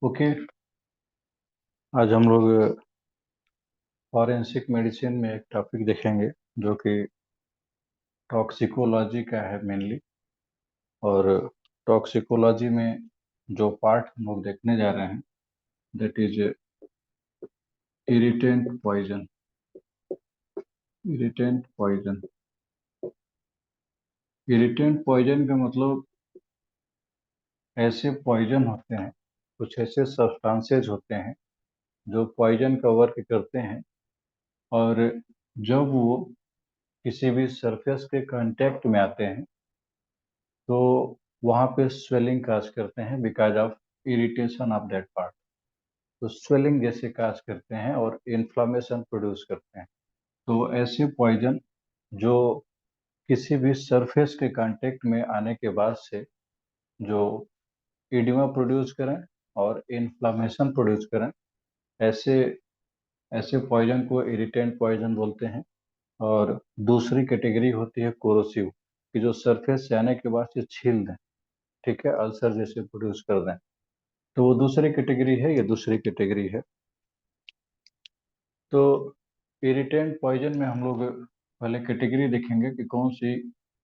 Okay. आज हम लोग फॉरेंसिक मेडिसिन में एक टॉपिक देखेंगे जो कि टॉक्सिकोलॉजी का है मेनली। और टॉक्सिकोलॉजी में जो पार्ट हम लोग देखने जा रहे हैं that is irritant poison. Irritant poison irritant poison का मतलब ऐसे पॉइजन होते हैं, कुछ ऐसे सब्सटेंसेस होते हैं जो पॉइजन का वर्क करते हैं। और जब वो किसी भी सरफेस के कांटेक्ट में आते हैं तो वहाँ पे स्वेलिंग काज करते हैं because of irritation of that part. तो स्वेलिंग जैसे काज करते हैं और इन्फ्लामेशन प्रोड्यूस करते हैं। तो ऐसे पॉइजन जो किसी भी सरफेस के कांटेक्ट में आने के बाद से जो इडिमा प्रोड्यूस करें और इन्फ्लामेशन प्रोड्यूस करें, ऐसे ऐसे पॉइजन को इरिटेंट पॉइजन बोलते हैं। और दूसरी कैटेगरी होती है कोरोसिव, कि जो सरफेस से आने के बाद से छील दें, ठीक है, अल्सर जैसे प्रोड्यूस कर दें। तो वो दूसरी कैटेगरी है, ये दूसरी कैटेगरी है। तो इरिटेंट पॉइजन में हम लोग पहले कैटेगरी देखेंगे कि कौन सी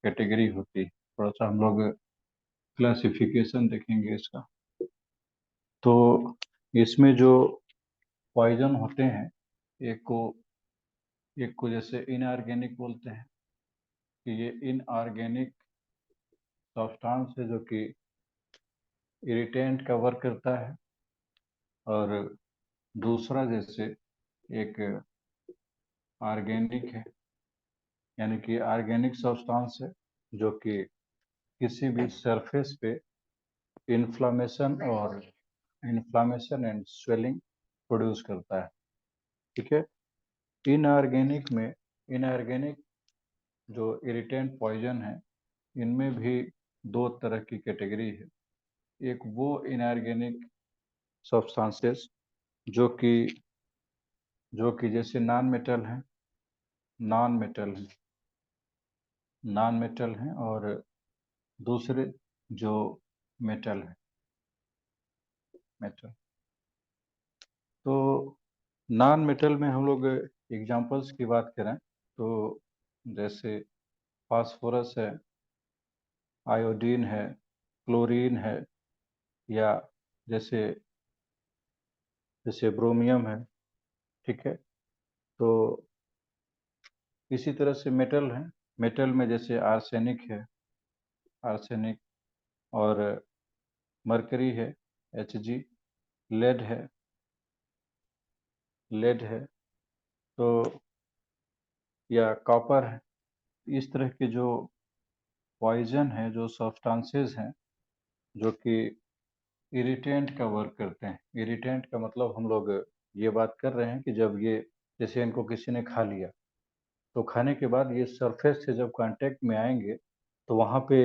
कैटेगरी होती है। थोड़ा सा हम लोग क्लासिफिकेशन देखेंगे इसका। तो इसमें जो पॉइजन होते हैं, एक को एक को जैसे इनऑर्गेनिक बोलते हैं कि ये इनऑर्गेनिक सब्सटेंस है जो कि इरिटेंट का वर्क करता है। और दूसरा जैसे एक ऑर्गेनिक है, यानी कि ऑर्गेनिक सब्सटेंस है जो कि किसी भी सरफेस पे इन्फ्लामेशन एंड स्वेलिंग प्रोड्यूस करता है, ठीक है। इनऑर्गेनिक में इनऑर्गेनिक जो इरिटेंट पॉइजन है, इनमें भी दो तरह की कैटेगरी है। एक वो इनऑर्गेनिक सब्सटेंसेस जो कि जैसे नॉन मेटल है और दूसरे जो मेटल। तो नॉन मेटल में हम लोग एग्जांपल्स की बात करें तो जैसे फास्फोरस है, आयोडीन है, क्लोरीन है, या जैसे जैसे ब्रोमियम है, ठीक है। तो इसी तरह से मेटल है। मेटल में जैसे आर्सेनिक और मरकरी है, Hg, लेड है तो, या कॉपर है। इस तरह के जो पॉइजन है, जो सब्सटेंसेस हैं जो कि इरिटेंट का वर्क करते हैं। इरिटेंट का मतलब हम लोग ये बात कर रहे हैं कि जब ये, जैसे इनको किसी ने खा लिया, तो खाने के बाद ये सरफेस से जब कांटेक्ट में आएंगे तो वहाँ पे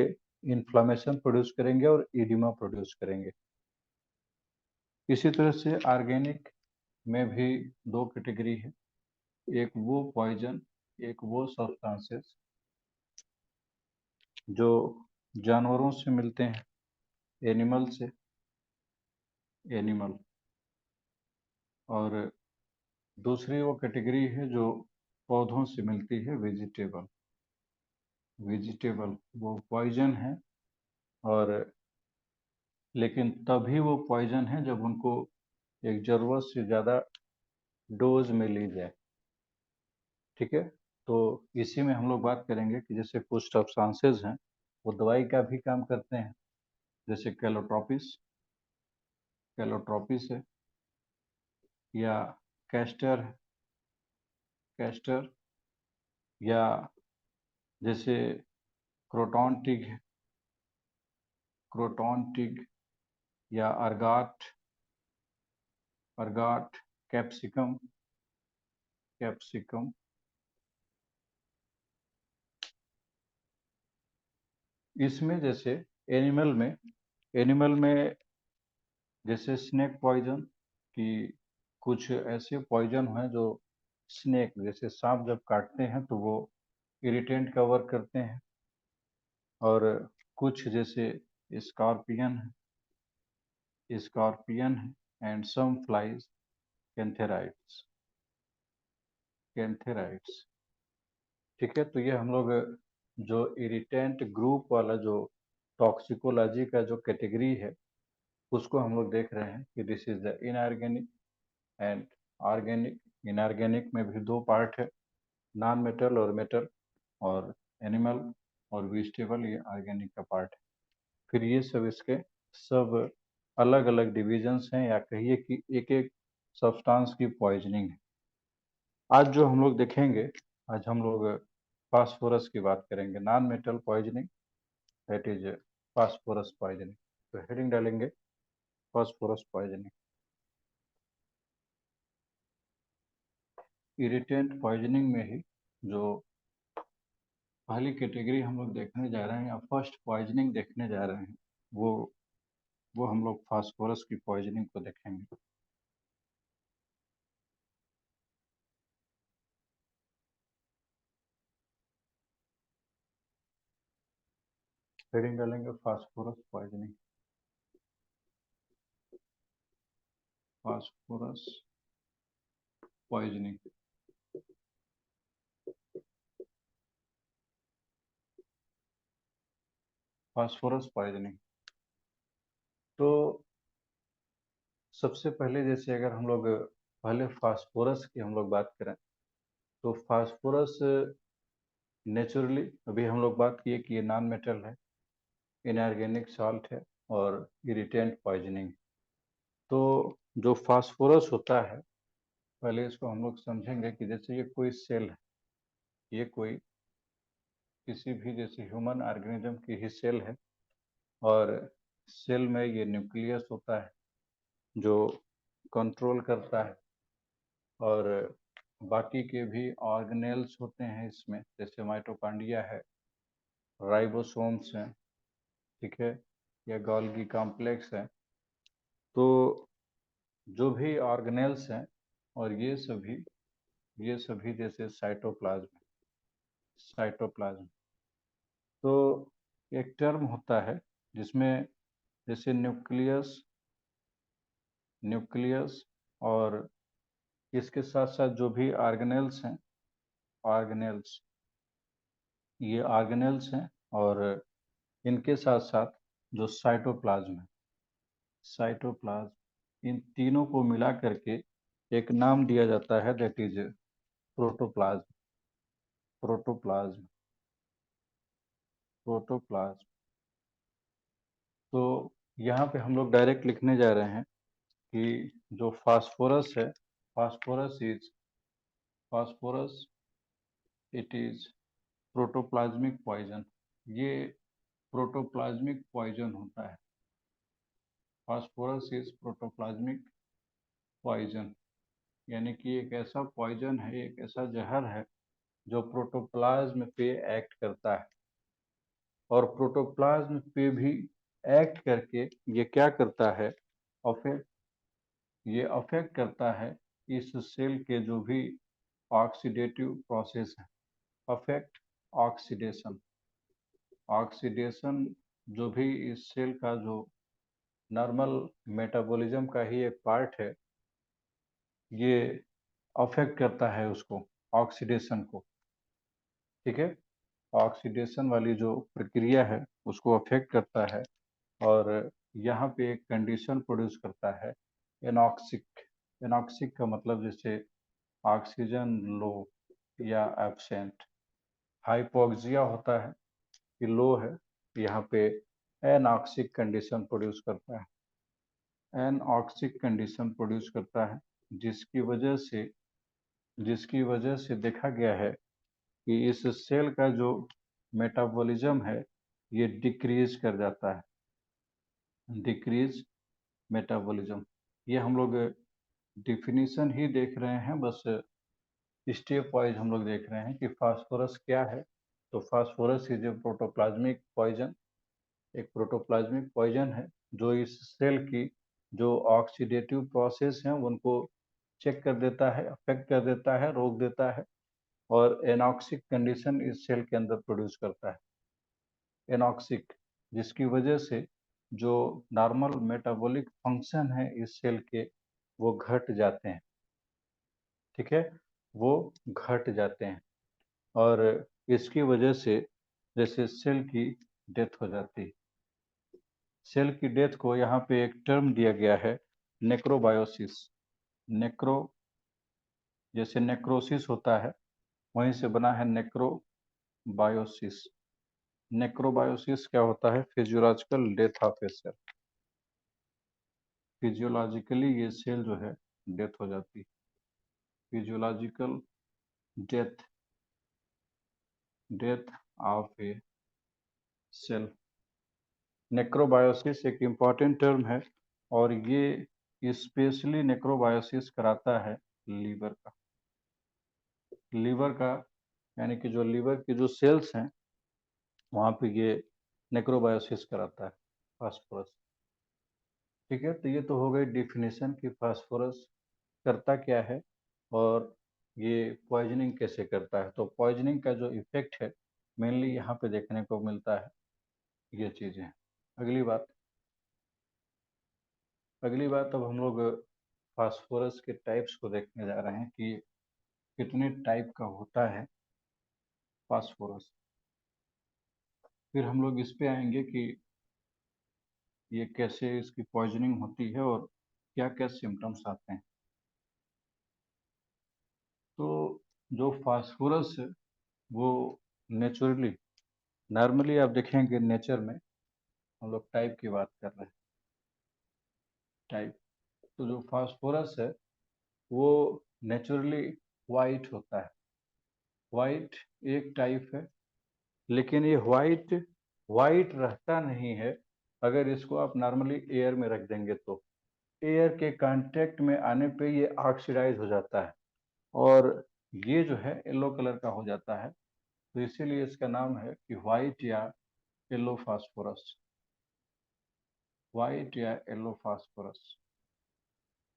इन्फ्लामेशन प्रोड्यूस करेंगे और इडिमा प्रोड्यूस करेंगे। इसी तरह से ऑर्गेनिक में भी दो कैटेगरी है। एक वो पॉइजन, एक वो सब्सटेंसेस जो जानवरों से मिलते हैं, एनिमल। और दूसरी वो कैटेगरी है जो पौधों से मिलती है, वेजिटेबल वो पॉइजन है। और लेकिन तभी वो पॉइजन है जब उनको एक जरूरत से ज़्यादा डोज में ली जाए, ठीक है। तो इसी में हम लोग बात करेंगे कि जैसे कुछ सब्सटेंसेस हैं वो दवाई का भी काम करते हैं, जैसे कैलोट्रोपिस है, या कैस्टर कैस्टर, या जैसे क्रोटॉन टिग या अर्गाट कैप्सिकम। इसमें जैसे एनिमल में जैसे स्नेक पॉइजन, कि कुछ ऐसे पॉइजन हैं जो स्नेक जैसे सांप जब काटते हैं तो वो इरिटेंट का वर्क करते हैं। और कुछ जैसे स्कॉर्पियन है and some flies cantharides cantharides। ठीक है, तो ये हम लोग जो इरिटेंट ग्रुप वाला जो टॉक्सिकोलॉजी का जो कैटेगरी है उसको हम लोग देख रहे हैं कि this is the inorganic and organic. Inorganic में भी दो पार्ट है, नॉन मेटल और मेटल, और एनिमल और वेजिटेबल ये ऑर्गेनिक का पार्ट है। फिर ये सब इसके सब अलग अलग डिविजन्स हैं, या कहिए कि एक एक सब्सटेंस की पॉइजनिंग है। आज जो हम लोग देखेंगे, आज हम लोग फास्फोरस की बात करेंगे, non metal poisoning, that is phosphorus poisoning. तो हेडिंग डालेंगे फास्फोरस पॉइजनिंग। इरिटेंट पॉइजनिंग में ही जो पहली कैटेगरी हम लोग देखने जा रहे हैं या फर्स्ट पॉइजनिंग देखने जा रहे हैं, वो हम लोग फास्फोरस की पॉइजनिंग को देखेंगे। हेडिंग डालेंगे phosphorus poisoning. Phosphorus poisoning. Phosphorus poisoning. तो सबसे पहले जैसे अगर हम लोग पहले फास्फोरस की हम लोग बात करें, तो फास्फोरस नेचुरली अभी हम लोग बात किए कि ये नॉन मेटल है, इनऑर्गेनिक सॉल्ट है और इरिटेंट पॉइजनिंग। तो जो फास्फोरस होता है, पहले इसको हम लोग समझेंगे कि जैसे ये कोई सेल है, ये कोई किसी भी जैसे ह्यूमन ऑर्गेनिज्म की ही सेल है, और सेल में ये न्यूक्लियस होता है जो कंट्रोल करता है, और बाकी के भी ऑर्गेनेल्स होते हैं इसमें, जैसे माइटोकॉन्ड्रिया है, राइबोसोम्स हैं, ठीक है, या गोल्गी कॉम्प्लेक्स है। तो जो भी ऑर्गेनेल्स हैं, और ये सभी जैसे साइटोप्लाज्म। तो एक टर्म होता है जिसमें जैसे न्यूक्लियस और इसके साथ साथ जो भी ऑर्गेनेल्स हैं, ऑर्गेनेल्स ये ऑर्गेनेल्स हैं, और इनके साथ साथ जो साइटोप्लाज्म है, साइटोप्लाज्म, इन तीनों को मिला करके एक नाम दिया जाता है, that is protoplasm. Protoplasm protoplasm. तो यहाँ पे हम लोग डायरेक्ट लिखने जा रहे हैं कि जो फास्फोरस है, phosphorus it is protoplasmic poison. ये प्रोटोप्लाज्मिक पॉइजन होता है। फास्फोरस इज प्रोटोप्लाज्मिक पॉइजन, यानी कि एक ऐसा पॉइजन है, एक ऐसा जहर है जो प्रोटोप्लाज्म पे एक्ट करता है, और प्रोटोप्लाज्म पे भी एक्ट करके ये क्या करता है, अफेक्ट ये अफेक्ट करता है इस सेल के जो भी ऑक्सीडेटिव प्रोसेस है। Affect oxidation. ऑक्सीडेशन जो भी इस सेल का जो नॉर्मल मेटाबॉलिज्म का ही एक पार्ट है, ये अफेक्ट करता है उसको, ऑक्सीडेशन को। ठीक है, ऑक्सीडेशन वाली जो प्रक्रिया है उसको अफेक्ट करता है, और यहाँ पे एक कंडीशन प्रोड्यूस करता है, एनॉक्सिक। एनॉक्सिक का मतलब जैसे ऑक्सीजन लो या एब्सेंट। हाइपोक्सिया होता है कि लो है, यहाँ पे एनॉक्सिक कंडीशन प्रोड्यूस करता है। एनऑक्सिक कंडीशन प्रोड्यूस करता है, जिसकी वजह से देखा गया है कि इस सेल का जो मेटाबॉलिज्म है ये डिक्रीज कर जाता है। डिक्रीज मेटाबॉलिज्म, ये हम लोग डिफिनीशन ही देख रहे हैं, बस स्टेप वाइज हम लोग देख रहे हैं कि फास्फोरस क्या है। तो phosphorus is a protoplasmic poison, एक प्रोटोप्लाज्मिक पॉइजन है जो इस सेल की जो ऑक्सीडेटिव प्रोसेस हैं उनको चेक कर देता है, अफेक्ट कर देता है, रोक देता है, और एनॉक्सिक कंडीशन इस सेल के अंदर प्रोड्यूस करता है। एनॉक्सिक, जिसकी वजह से जो नॉर्मल मेटाबॉलिक फंक्शन है इस सेल के वो घट जाते हैं, ठीक है, वो घट जाते हैं और इसकी वजह से जैसे सेल की डेथ हो जाती है। सेल की डेथ को यहाँ पे एक टर्म दिया गया है नेक्रोबायोसिस। नेक्रो जैसे नेक्रोसिस होता है वहीं से बना है नेक्रोबायोसिस। नेक्रोबायोसिस क्या होता है? Physiological death of a cell. Physiologically ये सेल जो है डेथ हो जाती है। Physiological death, death of a cell. Necrobiosis एक इम्पॉर्टेंट टर्म है और ये स्पेशली नेक्रोबायोसिस कराता है लीवर का। लीवर का यानी कि जो लीवर की जो सेल्स हैं वहाँ पे ये नेक्रोबायोसिस कराता है फास्फोरस। ठीक है, तो ये तो हो गई डिफिनेशन कि फास्फोरस करता क्या है और ये पॉइजनिंग कैसे करता है। तो पॉइजनिंग का जो इफेक्ट है मेनली यहाँ पे देखने को मिलता है ये चीज़ें। अगली बात अब हम लोग फास्फोरस के टाइप्स को देखने जा रहे हैं कि कितने टाइप का होता है फास्फोरस। फिर हम लोग इस पे आएंगे कि ये कैसे इसकी पॉइजनिंग होती है और क्या क्या सिम्टम्स आते हैं। तो जो फास्फोरस है वो नेचुरली, नॉर्मली आप देखेंगे नेचर में हम लोग टाइप की बात कर रहे हैं। टाइप, तो जो फास्फोरस है वो नेचुरली वाइट होता है। वाइट एक टाइप है, लेकिन ये वाइट वाइट रहता नहीं है अगर इसको आप नॉर्मली एयर में रख देंगे तो। एयर के कांटेक्ट में आने पे ये ऑक्सीडाइज हो जाता है और ये जो है येलो कलर का हो जाता है। तो इसीलिए इसका नाम है कि वाइट या येलो फास्फोरस। वाइट या येलो फास्फोरस,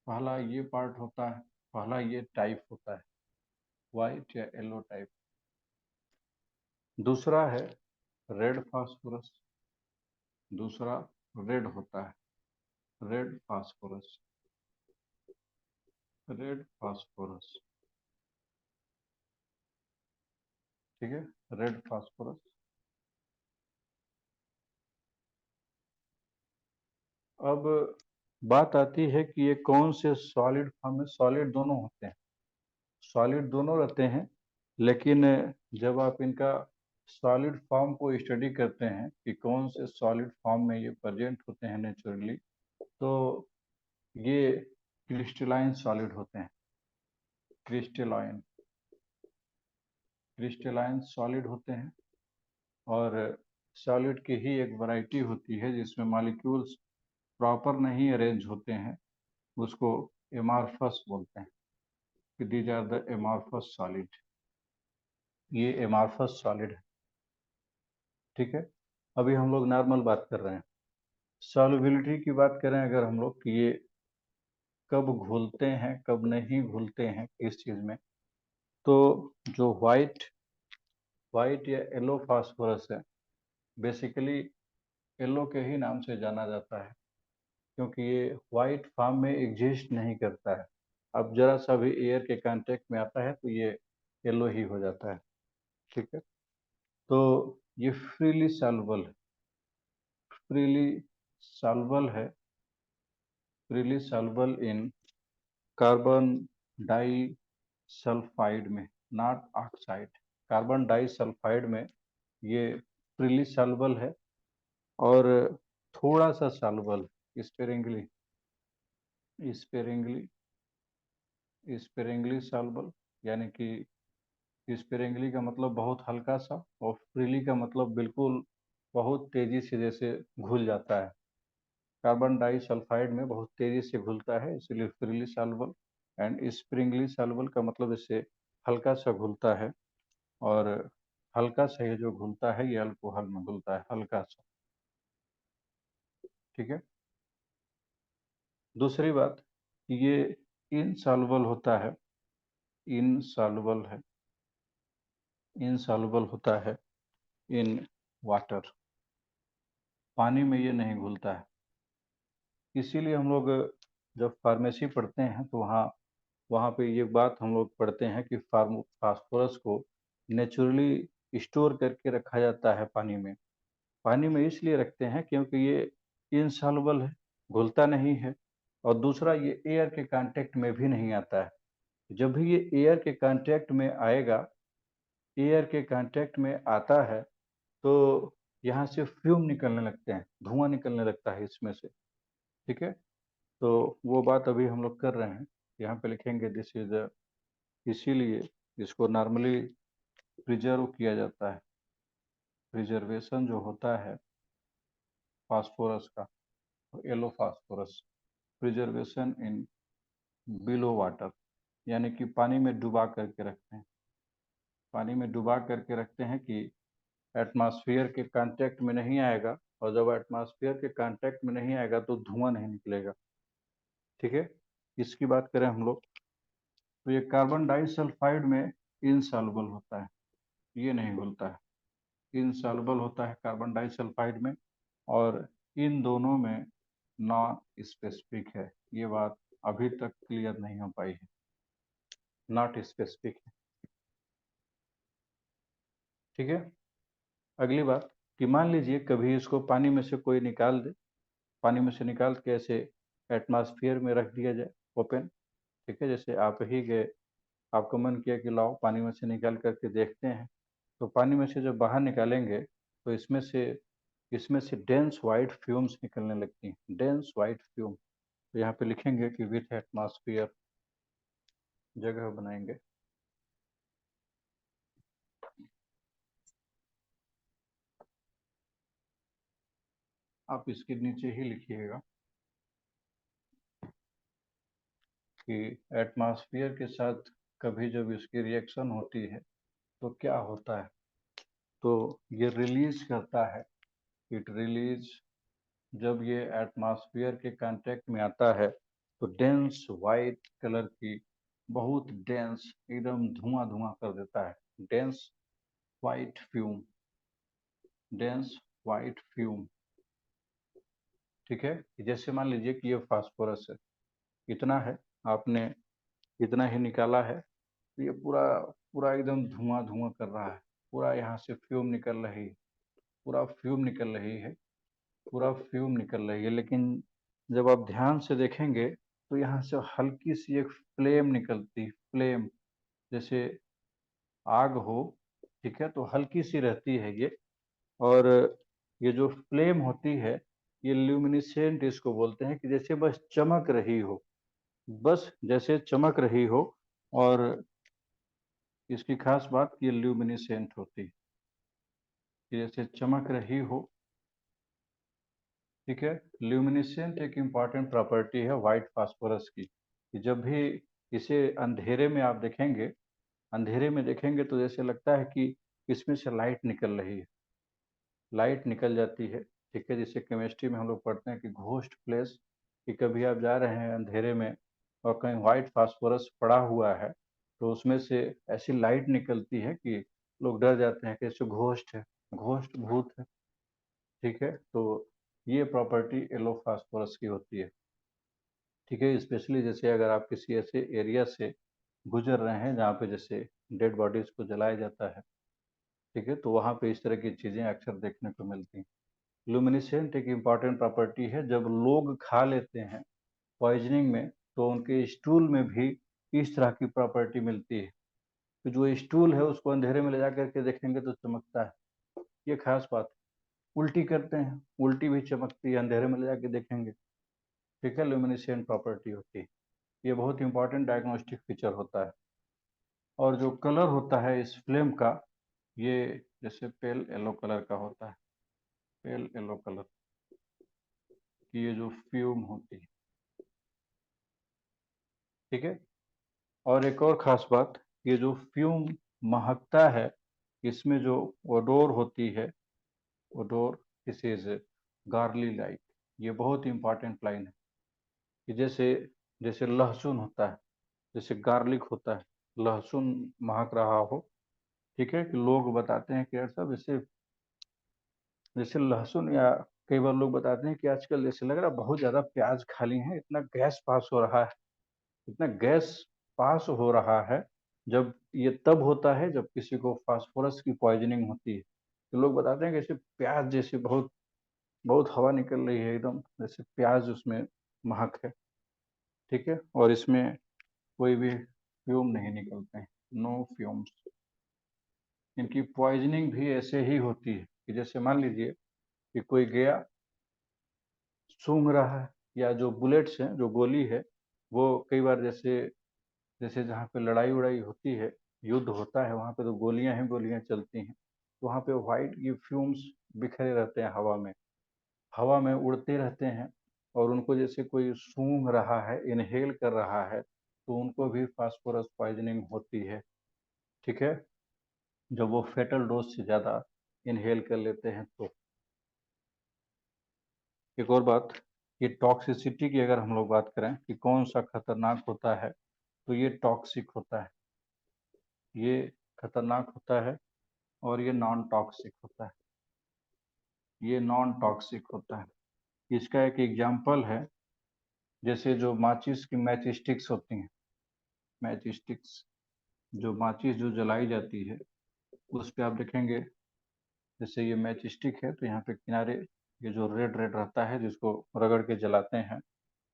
पहला ये पार्ट होता है, पहला ये टाइप होता है, वाइट या येलो टाइप। दूसरा है रेड फास्फोरस। दूसरा रेड होता है, रेड फास्फोरस। रेड फास्फोरस, ठीक है, रेड फास्फोरस। अब बात आती है कि ये कौन से सॉलिड फॉर्म में, सॉलिड दोनों होते हैं, सॉलिड दोनों रहते हैं, लेकिन जब आप इनका सॉलिड फॉर्म को स्टडी करते हैं कि कौन से सॉलिड फॉर्म में ये प्रेजेंट होते हैं नेचुरली, तो ये क्रिस्टलाइन सॉलिड होते हैं। क्रिस्टलाइन, क्रिस्टलाइन सॉलिड होते हैं और सॉलिड की ही एक वैरायटी होती है जिसमें मॉलिक्यूल्स प्रॉपर नहीं अरेंज होते हैं, उसको एमार्फस बोलते हैं कि these are the amorphous solid. ये एमार्फस सॉलिड है, ठीक है। अभी हम लोग नॉर्मल बात कर रहे हैं। सॉल्युबिलिटी की बात करें अगर हम लोग कि ये कब घुलते हैं कब नहीं घुलते हैं इस चीज में, तो जो वाइट या येलो फास्फोरस है बेसिकली येलो के ही नाम से जाना जाता है क्योंकि ये वाइट फॉर्म में एग्जिस्ट नहीं करता है। अब जरा सा भी एयर के कांटेक्ट में आता है तो ये येलो ही हो जाता है, ठीक है। तो ये फ्रीली सॉल्युबल है, फ्रीली सॉल्युबल है, freely soluble in carbon disulphide में, not oxide. Carbon disulphide में ये फ्रीली सॉल्युबल है और थोड़ा सा soluble sparingly, sparingly, sparingly soluble, यानी कि स्पेरिंगली का मतलब बहुत हल्का सा और फ्रीली का मतलब बिल्कुल बहुत तेजी से जैसे घुल जाता है। कार्बन डाई सल्फाइड में बहुत तेजी से घुलता है इसलिए freely soluble, and Sprüngli soluble का मतलब इससे हल्का सा घुलता है और हल्का सा ये जो घुलता है ये अल्कोहल में घुलता है हल्का सा, ठीक है। दूसरी बात, ये इनसॉल्युबल होता है, इनसॉल्युबल है, इनसॉल्युबल होता है इन वाटर। पानी में ये नहीं घुलता है। इसीलिए हम लोग जब फार्मेसी पढ़ते हैं तो वहाँ वहाँ पे ये बात हम लोग पढ़ते हैं कि फास्फोरस को नेचुरली स्टोर करके रखा जाता है पानी में। पानी में इसलिए रखते हैं क्योंकि ये इनसॉल्युबल है, घुलता नहीं है, और दूसरा ये एयर के कांटेक्ट में भी नहीं आता है। जब भी ये एयर के कांटेक्ट में आएगा, एयर के कांटेक्ट में आता है, तो यहाँ से फ्यूम निकलने लगते हैं, धुआं निकलने लगता है इसमें से। ठीक है, तो वो बात अभी हम लोग कर रहे हैं। यहाँ पे लिखेंगे दिस इज, इसीलिए इसको नॉर्मली प्रिजर्व किया जाता है। प्रिजर्वेशन जो होता है फास्फोरस का, yellow phosphorus, preservation in below water, यानी कि पानी में डुबा करके रखते हैं। पानी में डुबा करके रखते हैं कि एटमॉस्फेयर के कांटेक्ट में नहीं आएगा, और जब एटमॉस्फेयर के कांटेक्ट में नहीं आएगा तो धुआं नहीं निकलेगा। ठीक है, इसकी बात करें हम लोग, तो ये कार्बन डाइसल्फाइड में इनसॉल्युबल होता है, ये नहीं घुलता है, इनसॉल्युबल होता है कार्बन डाइसल्फाइड में। और इन दोनों में नॉन स्पेसिफिक है, ये बात अभी तक क्लियर नहीं हो पाई है, नॉट स्पेसिफिक है। ठीक है, अगली बात कि मान लीजिए कभी इसको पानी में से कोई निकाल दे, पानी में से निकाल के ऐसे एटमॉस्फेयर में रख दिया जाए ओपन। ठीक है, जैसे आप ही गए, आपका मन किया कि लाओ पानी में से निकाल करके देखते हैं, तो पानी में से जब बाहर निकालेंगे तो इसमें से डेंस वाइट फ्यूम्स निकलने लगती हैं, डेंस वाइट फ्यूम। तो यहाँ पे लिखेंगे कि विथ एटमॉस्फेयर, जगह बनाएंगे, आप इसके नीचे ही लिखिएगा कि एटमॉस्फेयर के साथ कभी जब इसकी रिएक्शन होती है तो क्या होता है, तो ये रिलीज करता है, इट रिलीज, जब ये एटमॉस्फेयर के कांटेक्ट में आता है तो डेंस वाइट कलर की, बहुत डेंस, एकदम धुआं धुआं कर देता है, dense white fume, dense white fume. ठीक है, जैसे मान लीजिए कि ये फास्फोरस है, इतना है, आपने इतना ही निकाला है, तो ये पूरा पूरा एकदम धुआं धुआं कर रहा है, पूरा यहाँ से फ्यूम निकल रही है, पूरा फ्यूम निकल रही है, पूरा फ्यूम निकल रही है। लेकिन जब आप ध्यान से देखेंगे तो यहाँ से हल्की सी एक फ्लेम निकलती, फ्लेम, जैसे आग हो। ठीक है, तो हल्की सी रहती है ये, और ये जो फ्लेम होती है, ये ल्यूमिनिसेंट इसको बोलते हैं, कि जैसे बस चमक रही हो, बस जैसे चमक रही हो। और इसकी खास बात ये ल्यूमिनिसेंट होती है, कि जैसे चमक रही हो। ठीक है, ल्यूमिनेसेंट एक इम्पॉर्टेंट प्रॉपर्टी है वाइट फास्फोरस की, कि जब भी इसे अंधेरे में आप देखेंगे, अंधेरे में देखेंगे तो जैसे लगता है कि इसमें से लाइट निकल रही है, लाइट निकल जाती है। ठीक है, जैसे केमिस्ट्री में हम लोग पढ़ते हैं कि घोस्ट प्लेस, कि कभी आप जा रहे हैं अंधेरे में और कहीं वाइट फास्फोरस पड़ा हुआ है, तो उसमें से ऐसी लाइट निकलती है कि लोग डर जाते हैं कि ऐसे घोस्ट है, घोस्ट भूत है। ठीक है, तो ये प्रॉपर्टी येलो फास्फोरस की होती है। ठीक है, स्पेशली जैसे अगर आप किसी ऐसे एरिया से गुजर रहे हैं जहाँ पे जैसे डेड बॉडीज को जलाया जाता है, ठीक है, तो वहाँ पे इस तरह की चीज़ें अक्सर देखने को मिलती हैं। लुमिनिसेंट एक इम्पॉर्टेंट प्रॉपर्टी है, जब लोग खा लेते हैं पॉइजनिंग में तो उनके स्टूल में भी इस तरह की प्रॉपर्टी मिलती है, तो जो स्टूल है उसको अंधेरे में ले जा करके देखेंगे तो चमकता है, ये खास बात है। उल्टी करते हैं, उल्टी भी चमकती है, अंधेरे में ले जाके देखेंगे। ठीक है, ल्यूमिनेसेंट प्रॉपर्टी होती है, ये बहुत इंपॉर्टेंट डायग्नोस्टिक फीचर होता है। और जो कलर होता है इस फ्लेम का, ये जैसे पेल येलो कलर का होता है, पेल येलो कलर की ये जो फ्यूम होती है। ठीक है, और एक और ख़ास बात, ये जो फ्यूम महकता है, इसमें जो ओडोर होती है, ओडोर, दिस इज गार्ली लाइक, ये बहुत इंपॉर्टेंट लाइन है, कि जैसे जैसे लहसुन होता है, जैसे गार्लिक होता है, लहसुन महक रहा हो। ठीक है, कि लोग बताते हैं कि यार साहब जैसे जैसे लहसुन या कई बार लोग बताते हैं कि आजकल जैसे लग रहा है बहुत ज़्यादा प्याज खा लिए हैं, इतना गैस पास हो रहा है, इतना गैस पास हो रहा है। जब ये तब होता है जब किसी को फास्फोरस की पॉइजनिंग होती है। तो लोग बताते हैं कि जैसे प्याज जैसे बहुत बहुत हवा निकल रही है, एकदम जैसे प्याज उसमें महक है, ठीक है, और इसमें कोई भी फ्यूम नहीं निकलते हैं, नो फ्यूम्स। इनकी पॉइजनिंग भी ऐसे ही होती है कि जैसे मान लीजिए कि कोई गया, सूंघ रहा है, या जो बुलेट्स हैं, जो गोली है, वो कई बार जैसे जैसे जहाँ पे लड़ाई उड़ाई होती है, युद्ध होता है, वहाँ पे तो गोलियां ही गोलियां चलती हैं, तो वहाँ पे व्हाइट की फ्यूम्स बिखरे रहते हैं हवा में उड़ते रहते हैं, और उनको जैसे कोई सूंघ रहा है, इनहेल कर रहा है, तो उनको भी फास्फोरस पॉइजनिंग होती है, ठीक है, जब वो फेटल डोज से ज़्यादा इनहेल कर लेते हैं तो। एक और बात, ये टॉक्सिसिटी की अगर हम लोग बात करें कि कौन सा खतरनाक होता है, तो ये टॉक्सिक होता है, ये खतरनाक होता है, और ये नॉन टॉक्सिक होता है, ये नॉन टॉक्सिक होता है। इसका एक एग्जाम्पल है, जैसे जो माचिस की मैच स्टिक्स होती हैं, मैच स्टिक्स, जो माचिस जो जलाई जाती है, उस पे आप देखेंगे, जैसे ये मैच स्टिक है तो यहाँ पे किनारे ये जो रेड रेड रहता है, जिसको रगड़ के जलाते हैं,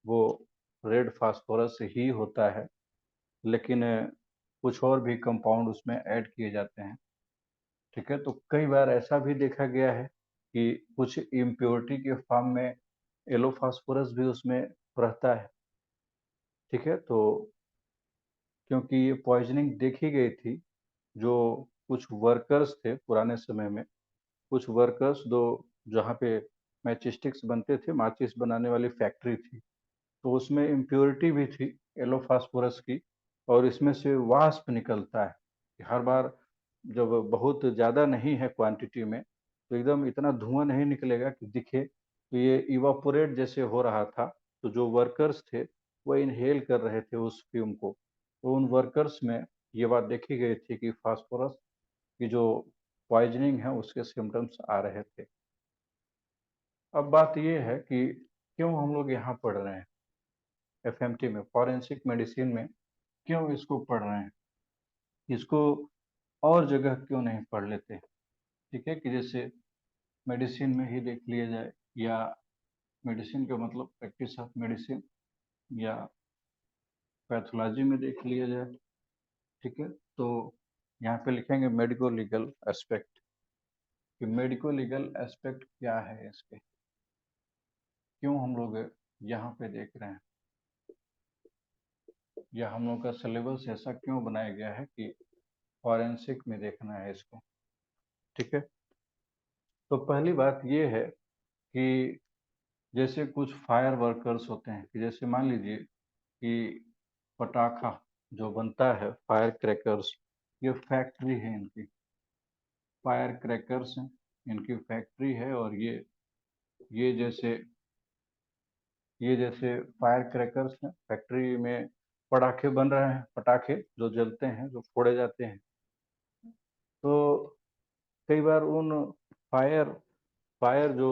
वो रेड फास्फोरस ही होता है, लेकिन कुछ और भी कंपाउंड उसमें ऐड किए जाते हैं, ठीक है। तो कई बार ऐसा भी देखा गया है कि कुछ इम्प्योरिटी के फॉर्म में येलो फास्फोरस भी उसमें रहता है, ठीक है। तो क्योंकि ये पॉइजनिंग देखी गई थी, जो कुछ वर्कर्स थे पुराने समय में, कुछ वर्कर्स दो, जहाँ पे मैच स्टिक्स बनते थे, माचिस बनाने वाली फैक्ट्री थी, तो उसमें इम्प्योरिटी भी थी येलो फास्फोरस की, और इसमें से वाष्प निकलता है कि हर बार जब बहुत ज़्यादा नहीं है क्वांटिटी में, तो एकदम इतना धुआं नहीं निकलेगा कि दिखे, तो ये इवापोरेट जैसे हो रहा था। तो जो वर्कर्स थे वो इनहेल कर रहे थे उस फ्यूम को, तो उन वर्कर्स में ये बात देखी गई थी कि फास्फोरस की जो पॉइजनिंग है उसके सिम्टम्स आ रहे थे। अब बात ये है कि क्यों हम लोग यहाँ पढ़ रहे हैं, एफएमटी में, फॉरेंसिक मेडिसिन में क्यों इसको पढ़ रहे हैं, इसको और जगह क्यों नहीं पढ़ लेते, ठीक है, कि जैसे मेडिसिन में ही देख लिया जाए, या मेडिसिन का मतलब प्रैक्टिस ऑफ मेडिसिन, या पैथोलॉजी में देख लिया जाए, ठीक है। तो यहाँ पे लिखेंगे मेडिको लीगल एस्पेक्ट, कि मेडिको लीगल एस्पेक्ट क्या है इसके, क्यों हम लोग यहाँ पे देख रहे हैं, या हम लोग का सिलेबस ऐसा क्यों बनाया गया है कि फॉरेंसिक में देखना है इसको, ठीक है। तो पहली बात ये है कि जैसे कुछ फायर वर्कर्स होते हैं, कि जैसे मान लीजिए कि पटाखा जो बनता है, फायर क्रैकर्स, ये फैक्ट्री है इनकी, फायर क्रैकर्स हैं, इनकी फैक्ट्री है, और ये जैसे ये जैसे फायर क्रैकर्स हैं, फैक्ट्री में पटाखे बन रहे हैं, पटाखे जो जलते हैं, जो फोड़े जाते हैं, तो कई बार उन फायर फायर जो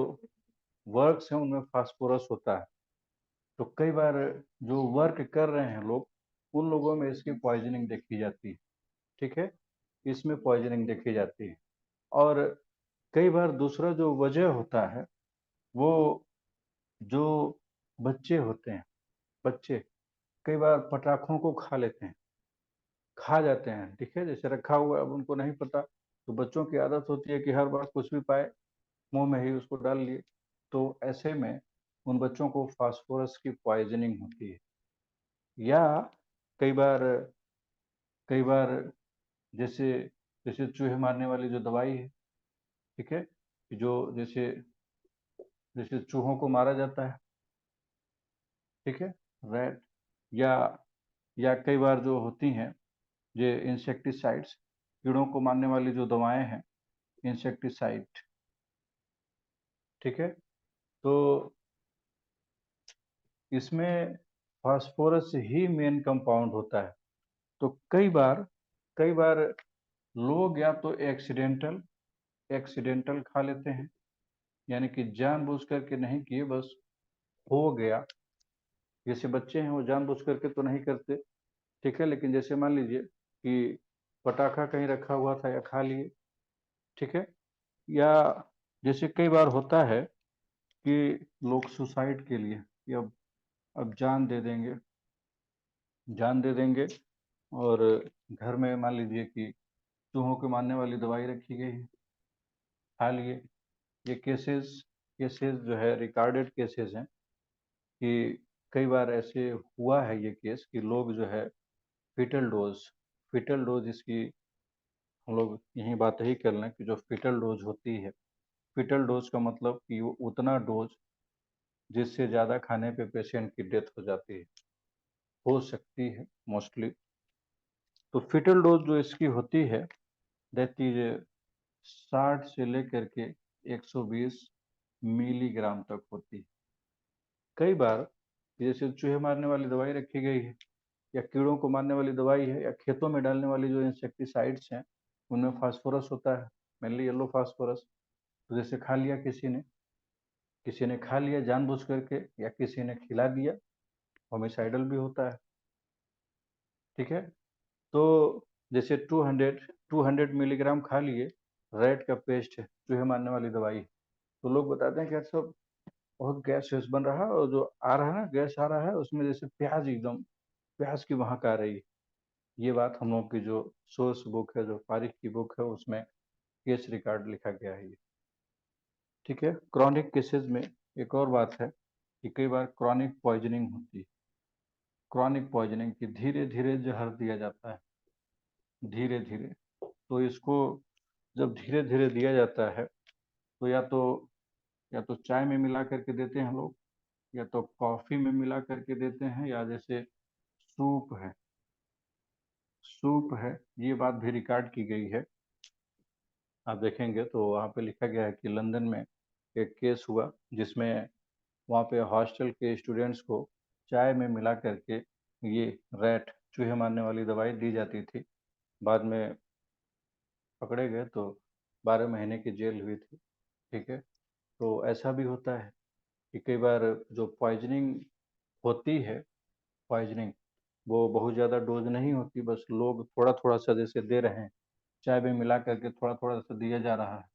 वर्क्स हैं उनमें फास्फोरस होता है, तो कई बार जो वर्क कर रहे हैं लोग, उन लोगों में इसकी पॉइजनिंग देखी जाती है, ठीक है, इसमें पॉइजनिंग देखी जाती है। और कई बार दूसरा जो वजह होता है, वो जो बच्चे होते हैं, बच्चे कई बार पटाखों को खा लेते हैं, खा जाते हैं, ठीक है, जैसे रखा हुआ है, अब उनको नहीं पता, तो बच्चों की आदत होती है कि हर बार कुछ भी पाए मुंह में ही उसको डाल लिए, तो ऐसे में उन बच्चों को फास्फोरस की पॉइजनिंग होती है। या कई बार कई बार जैसे जैसे चूहे मारने वाली जो दवाई है, ठीक है, कि जो जैसे जैसे चूहों को मारा जाता है, ठीक है, रैट, या कई बार जो होती हैं ये इंसेक्टिसाइड्स, कीड़ों को मारने वाली जो दवाएं हैं, इंसेक्टिसाइड, ठीक है, तो इसमें फास्फोरस ही मेन कंपाउंड होता है। तो कई बार लोग या तो एक्सीडेंटल एक्सीडेंटल खा लेते हैं, यानी कि जानबूझ करके नहीं किए, बस हो गया। जैसे बच्चे हैं वो जानबूझ करके तो नहीं करते, ठीक है, लेकिन जैसे मान लीजिए कि पटाखा कहीं रखा हुआ था या खा लिए, ठीक है, या जैसे कई बार होता है कि लोग सुसाइड के लिए या अब जान दे देंगे, और घर में मान लीजिए कि चूहों को मारने वाली दवाई रखी गई है, खा लिए। ये केसेस केसेस जो है रिकॉर्डेड केसेस हैं कि कई बार ऐसे हुआ है ये केस कि लोग जो है फीटल डोज इसकी हम लोग यही बात ही कर लें कि जो फीटल डोज होती है, फीटल डोज का मतलब कि वो उतना डोज जिससे ज़्यादा खाने पे पेशेंट की डेथ हो जाती है, हो सकती है मोस्टली। तो फीटल डोज जो इसकी होती है दैट इज 60 से लेकर के 120 मिलीग्राम तक होती है। कई बार जैसे चूहे मारने वाली दवाई रखी गई है या कीड़ों को मारने वाली दवाई है या खेतों में डालने वाली जो इंसेक्टिसाइड्स हैं उनमें फास्फोरस होता है, मेनली येलो फास्फोरस। तो जैसे खा लिया किसी ने खा लिया जानबूझ करके या किसी ने खिला दिया, होमिसाइडल भी होता है, ठीक है। तो जैसे 200 मिलीग्राम खा लिए, रेट का पेस्ट है, चूहे मारने वाली दवाई, तो लोग बताते हैं कि यार सब बहुत गैस वैस बन रहा है, और जो आ रहा है ना गैस आ रहा है उसमें जैसे प्याज एकदम प्याज की महक आ रही है। ये बात हम लोग की जो सोर्स बुक है, जो तारीख की बुक है, उसमें केस रिकॉर्ड लिखा गया है ये, ठीक है। क्रॉनिक केसेस में एक और बात है कि कई बार क्रॉनिक पॉइजनिंग होती है। क्रॉनिक पॉइजनिंग की धीरे धीरे जहर दिया जाता है, धीरे धीरे। तो इसको जब धीरे धीरे दिया जाता है तो या तो चाय में मिला करके देते हैं लोग, या तो कॉफी में मिला करके देते हैं, या जैसे सूप है सूप है, ये बात भी रिकॉर्ड की गई है। आप देखेंगे तो वहाँ पे लिखा गया है कि लंदन में एक केस हुआ जिसमें वहाँ पे हॉस्टल के स्टूडेंट्स को चाय में मिला करके ये रैट चूहे मारने वाली दवाई दी जाती थी। बाद में पकड़े गए तो 12 महीने की जेल हुई थी, ठीक है। तो ऐसा भी होता है कि कई बार जो पॉइजनिंग होती है, पॉइजनिंग वो बहुत ज़्यादा डोज नहीं होती, बस लोग थोड़ा थोड़ा सा जैसे दे रहे हैं, चाय में मिला करके थोड़ा थोड़ा सा दिया जा रहा है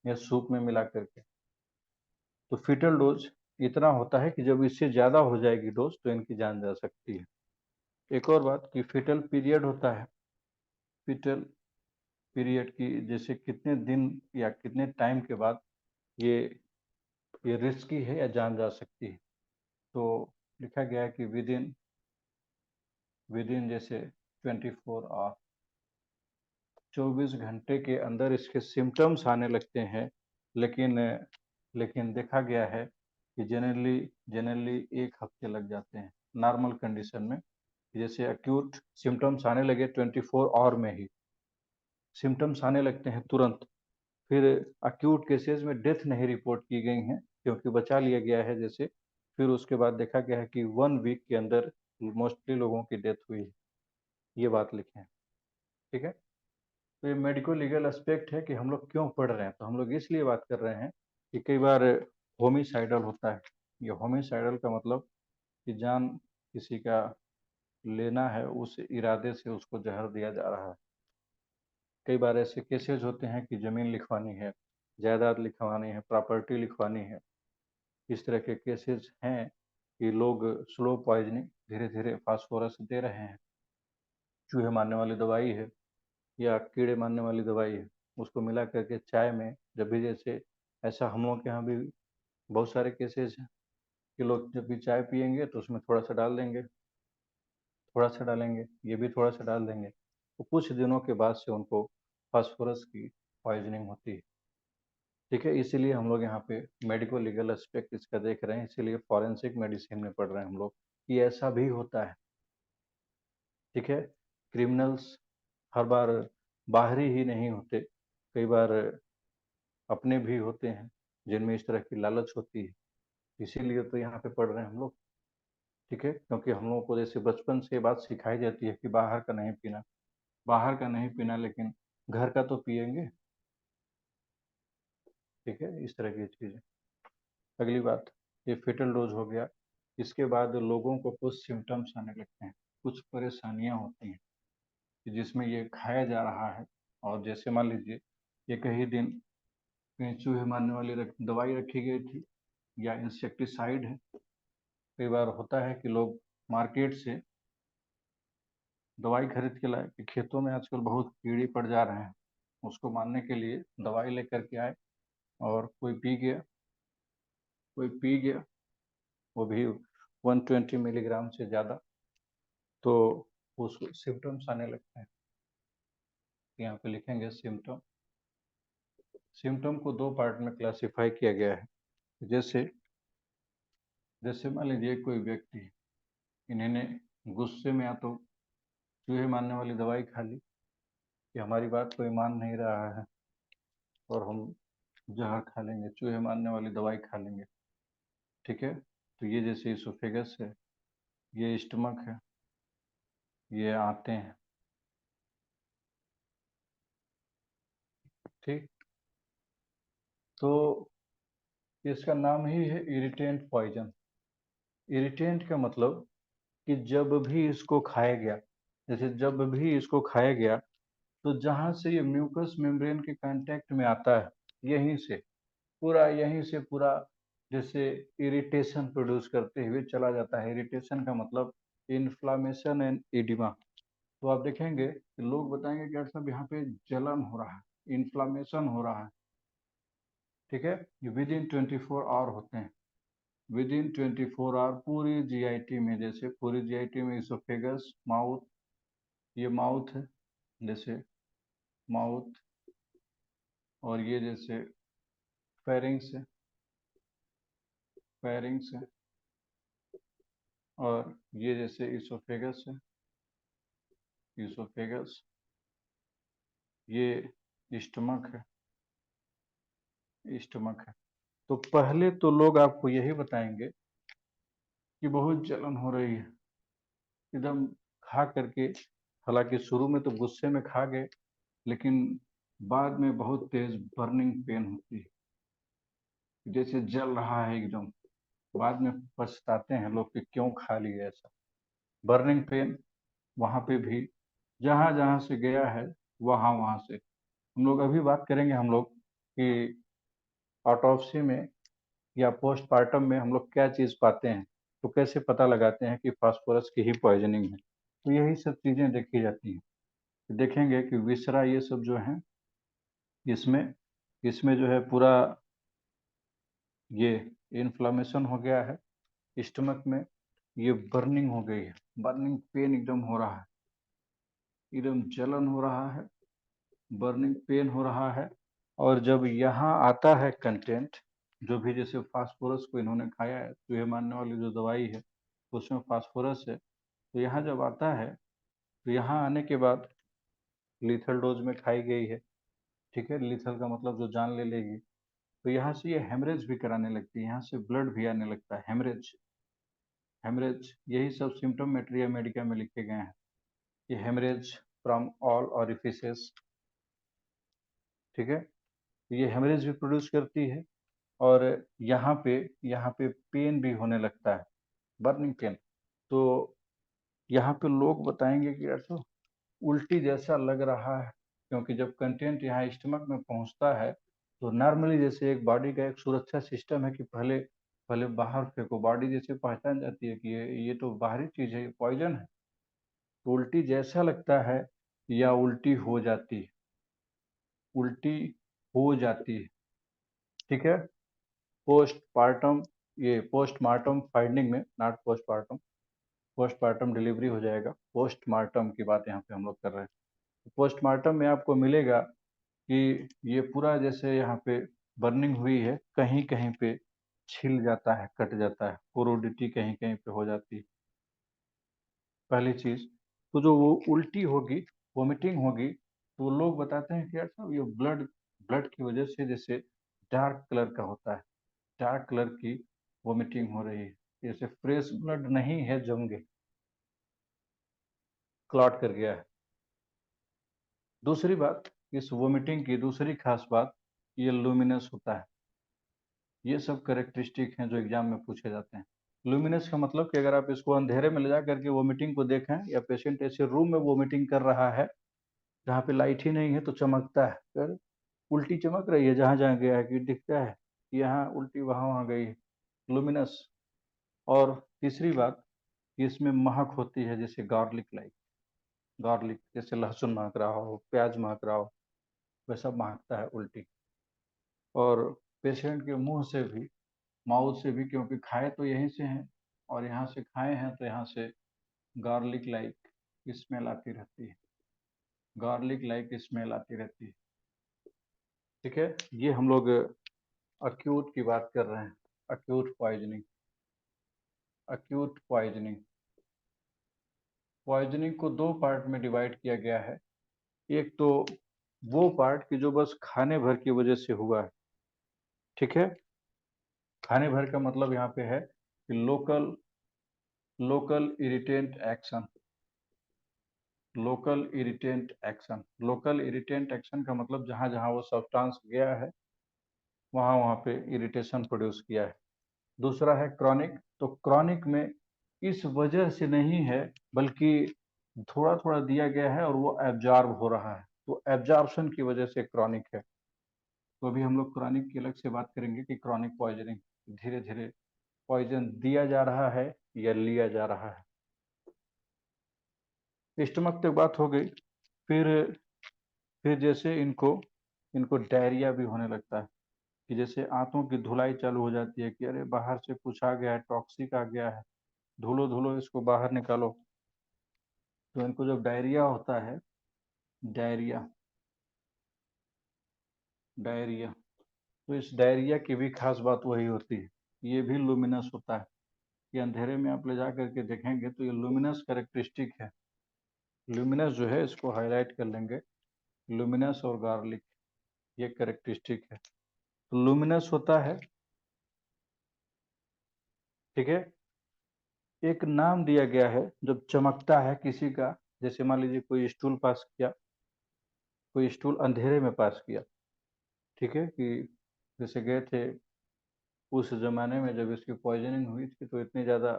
या सूप में मिला करके। तो फीटल डोज इतना होता है कि जब इससे ज़्यादा हो जाएगी डोज तो इनकी जान जा सकती है। एक और बात कि फीटल पीरियड होता है, फीटल पीरियड की जैसे कितने दिन या कितने टाइम के बाद ये ये रिस्की है या जान जा सकती है। तो लिखा गया है कि विद इन जैसे 24 आवर, 24 घंटे के अंदर इसके सिम्टम्स आने लगते हैं, लेकिन लेकिन देखा गया है कि जनरली 1 हफ्ते लग जाते हैं नॉर्मल कंडीशन में। जैसे एक्यूट सिम्टम्स आने लगे 24 आवर में ही सिम्टम्स आने लगते हैं तुरंत। फिर एक्यूट केसेस में डेथ नहीं रिपोर्ट की गई हैं क्योंकि बचा लिया गया है जैसे। फिर उसके बाद देखा गया है कि 1 वीक के अंदर मोस्टली लोगों की डेथ हुई है, ये बात लिखे हैं, ठीक है। तो ये मेडिको लीगल एस्पेक्ट है कि हम लोग क्यों पढ़ रहे हैं, तो हम लोग इसलिए बात कर रहे हैं कि कई बार होमिसाइडल होता है। ये होमिसाइडल का मतलब कि जान किसी का लेना है, उस इरादे से उसको जहर दिया जा रहा है। कई बार ऐसे केसेस होते हैं कि ज़मीन लिखवानी है, जायदाद लिखवानी है, प्रॉपर्टी लिखवानी है। इस तरह के केसेस हैं कि लोग स्लो पॉइजनिंग धीरे धीरे फास्फोरस दे रहे हैं, चूहे मारने वाली दवाई है या कीड़े मारने वाली दवाई है, उसको मिला करके चाय में जब भी जैसे ऐसा हम लोग के यहाँ भी बहुत सारे केसेस हैं कि लोग जब भी चाय पियेंगे तो उसमें थोड़ा सा डाल देंगे, थोड़ा सा डालेंगे, ये भी थोड़ा सा डाल देंगे, तो कुछ दिनों के बाद से उनको फास्फोरस की पॉइजनिंग होती है, ठीक है। इसीलिए हम लोग यहाँ पे मेडिको लीगल एस्पेक्ट इसका देख रहे हैं, इसीलिए फॉरेंसिक मेडिसिन में पढ़ रहे हैं हम लोग कि ऐसा भी होता है, ठीक है। क्रिमिनल्स हर बार बाहरी ही नहीं होते, कई बार अपने भी होते हैं जिनमें इस तरह की लालच होती है। इसीलिए तो यहाँ पे पढ़ रहे हैं हम लोग, ठीक है, क्योंकि हम लोगों को जैसे बचपन से बात सिखाई जाती है कि बाहर का नहीं पीना, बाहर का नहीं पीना, लेकिन घर का तो पियेंगे। ठीक है, इस तरह की चीज़ें। अगली बात, ये फेटल डोज हो गया। इसके बाद लोगों को कुछ सिम्टम्स आने लगते हैं, कुछ परेशानियां होती हैं कि जिसमें ये खाया जा रहा है, और जैसे मान लीजिए एक ही दिन कहीं चूहे मारने वाली दवाई रखी गई थी या इंसेक्टिसाइड है। कई बार होता है कि लोग मार्केट से दवाई खरीद के लाए कि खेतों में आजकल बहुत कीड़े पड़ जा रहे हैं, उसको मारने के लिए दवाई लेकर के आए, और कोई पी गया वो भी 120 मिलीग्राम से ज़्यादा, तो उसको सिम्टम्स आने लगते हैं। यहाँ पे लिखेंगे सिम्टम। सिम्टम को दो पार्ट में क्लासिफाई किया गया है। जैसे जैसे मान लीजिए कोई व्यक्ति, इन्होंने गुस्से में या तो चूहे मारने वाली दवाई खा ली कि हमारी बात कोई मान नहीं रहा है और हम जहर खा लेंगे, चूहे मारने वाली दवाई खा लेंगे। ठीक है, तो ये जैसे इसोफेगस है, ये स्टमक है, ये आते हैं। ठीक, तो इसका नाम ही है इरिटेंट पॉइजन। इरिटेंट का मतलब कि जब भी इसको खाया गया, जैसे जब भी इसको खाया गया, तो जहां से ये म्यूकस मेम्ब्रेन के कांटेक्ट में आता है, यहीं से पूरा जैसे इरिटेशन प्रोड्यूस करते हुए चला जाता है। इरिटेशन का मतलब इन्फ्लामेशन एंड इडिमा। तो आप देखेंगे कि लोग बताएंगे कि डॉक्टर साहब यहाँ पे जलन हो रहा है, इन्फ्लामेशन हो रहा है। ठीक है, ये विद इन 24 आवर होते हैं। विद इन 24 आवर पूरी जीआईटी में, जैसे पूरी जीआईटी में इसोफेगस, माउथ, ये माउथ है, जैसे माउथ, और ये जैसे फेरिंग्स है, फेरिंग्स है, और ये जैसे इसोफेगस है, इसोफेगस, ये स्टमक है, स्टमक है। तो पहले तो लोग आपको यही बताएंगे कि बहुत जलन हो रही है, एकदम खा करके। हालांकि शुरू में तो गुस्से में खा गए, लेकिन बाद में बहुत तेज बर्निंग पेन होती है, जैसे जल रहा है एकदम। बाद में पछताते हैं लोग कि क्यों खा लिए ऐसा। बर्निंग पेन वहां पे भी जहां जहां से गया है, वहां वहां से। हम लोग अभी बात करेंगे हम लोग कि ऑटोप्सी में या पोस्टमार्टम में हम लोग क्या चीज पाते हैं, तो कैसे पता लगाते हैं कि फास्फोरस की ही पॉइजनिंग है। तो यही सब चीजें देखी जाती हैं। देखेंगे कि विसरा ये सब जो है, इसमें इसमें जो है पूरा ये इन्फ्लामेशन हो गया है। स्टमक में ये बर्निंग हो गई है, बर्निंग पेन एकदम हो रहा है, एकदम जलन हो रहा है, बर्निंग पेन हो रहा है। और जब यहाँ आता है कंटेंट, जो भी जैसे फास्फोरस को इन्होंने खाया है, चूहे मारने वाली जो दवाई है उसमें फास्फोरस है, तो यहाँ जब आता है, तो यहाँ आने के बाद लीथल डोज में खाई गई है। ठीक है, लीथल का मतलब जो जान ले लेगी। तो यहाँ से ये हेमरेज भी कराने लगती है, यहाँ से ब्लड भी आने लगता है, हेमरेज। हेमरेज, यही सब सिम्टम मेट्रिया मेडिका में लिखे गए हैं, ये हेमरेज फ्रॉम ऑल ऑरिफिसेस। ठीक है, तो ये हेमरेज भी प्रोड्यूस करती है, और यहाँ पे पेन भी होने लगता है, बर्निंग पेन। तो यहाँ पे लोग बताएंगे कि ऐसा उल्टी जैसा लग रहा है, क्योंकि जब कंटेंट यहाँ स्टमक में पहुंचता है, तो नॉर्मली जैसे एक बॉडी का एक सुरक्षा सिस्टम है कि पहले पहले बाहर फेंको, बॉडी जैसे पहचान जाती है कि ये तो बाहरी चीज है, ये पॉइजन है। तो उल्टी जैसा लगता है या उल्टी हो जाती है, उल्टी हो जाती है। ठीक है, पोस्टमार्टम, ये पोस्टमार्टम फाइंडिंग में, नॉट पोस्टमार्टम, पोस्टमार्टम डिलीवरी हो जाएगा, पोस्टमार्टम की बात यहाँ पे हम लोग कर रहे हैं। पोस्टमार्टम में आपको मिलेगा कि ये पूरा जैसे यहाँ पे बर्निंग हुई है, कहीं कहीं पे छिल जाता है, कट जाता है, कोरोडिटी कहीं कहीं पे हो जाती है, पहली चीज। तो जो वो उल्टी होगी, वोमिटिंग होगी, तो लोग बताते हैं कि यार साहब ये ब्लड ब्लड की वजह से जैसे डार्क कलर का होता है, डार्क कलर की वोमिटिंग हो रही है, जैसे फ्रेश ब्लड नहीं है, जम गए, क्लॉट कर गया है। दूसरी बात, इस वोमिटिंग की दूसरी खास बात, ये लूमिनस होता है, ये सब करेक्टरिस्टिक हैं जो एग्जाम में पूछे जाते हैं। लुमिनस का मतलब कि अगर आप इसको अंधेरे में ले जा करके वोमिटिंग को देखें, या पेशेंट ऐसे रूम में वोमिटिंग कर रहा है जहाँ पे लाइट ही नहीं है तो चमकता है, फिर उल्टी चमक रही है जहाँ जहाँ गया है कि दिखता है कि यहाँ उल्टी वहाँ वहाँ गई है, लुमिनस। और तीसरी बात कि इसमें महक होती है, जैसे गार्लिक लाइक, गार्लिक जैसे लहसुन महक रहा हो, प्याज महक रहा हो, वैसा महकता है उल्टी। और पेशेंट के मुंह से भी, माउथ से भी, क्योंकि खाए तो यहीं से हैं और यहाँ से खाए हैं तो यहाँ से गार्लिक लाइक स्मेल आती रहती है, गार्लिक लाइक स्मेल आती रहती है। ठीक है, ये हम लोग अक्यूट की बात कर रहे हैं, acute poisoning. Acute poisoning, poisoning को दो पार्ट में डिवाइड किया गया है। एक तो वो पार्ट कि जो बस खाने भर की वजह से हुआ है। ठीक है, खाने भर का मतलब यहाँ पे है कि local local irritant action, local irritant action. Local irritant action का मतलब जहाँ जहाँ वो सब्सटेंस गया है वहाँ वहाँ पे इरिटेशन प्रोड्यूस किया है। दूसरा है क्रॉनिक, तो क्रॉनिक में इस वजह से नहीं है बल्कि थोड़ा थोड़ा दिया गया है और वो एब्जॉर्ब हो रहा है, तो एब्जॉर्प्शन की वजह से क्रॉनिक है। तो अभी हम लोग क्रॉनिक की अलग से बात करेंगे कि क्रॉनिक पॉइजनिंग, धीरे धीरे पॉइजन दिया जा रहा है या लिया जा रहा है। स्टमक तक बात हो गई। फिर फिर जैसे इनको इनको डायरिया भी होने लगता है, कि जैसे आंतों की धुलाई चालू हो जाती है कि अरे बाहर से कुछ आ गया है, टॉक्सिक आ गया है, धुलो धुलो इसको बाहर निकालो। तो इनको जब डायरिया होता है, डायरिया डायरिया तो इस डायरिया की भी खास बात वही होती है, ये भी लुमिनस होता है। ये अंधेरे में आप ले जा करके देखेंगे तो ये लुमिनस कैरेक्टरिस्टिक है। लुमिनस जो है इसको हाईलाइट कर लेंगे, लुमिनस और गार्लिक, ये कैरेक्टरिस्टिक है। तो लुमिनस होता है, ठीक है। एक नाम दिया गया है जब चमकता है किसी का, जैसे मान लीजिए कोई स्टूल पास किया, कोई स्टूल अंधेरे में पास किया, ठीक है, कि जैसे गए थे उस जमाने में जब इसकी पॉइजनिंग हुई थी तो इतनी ज़्यादा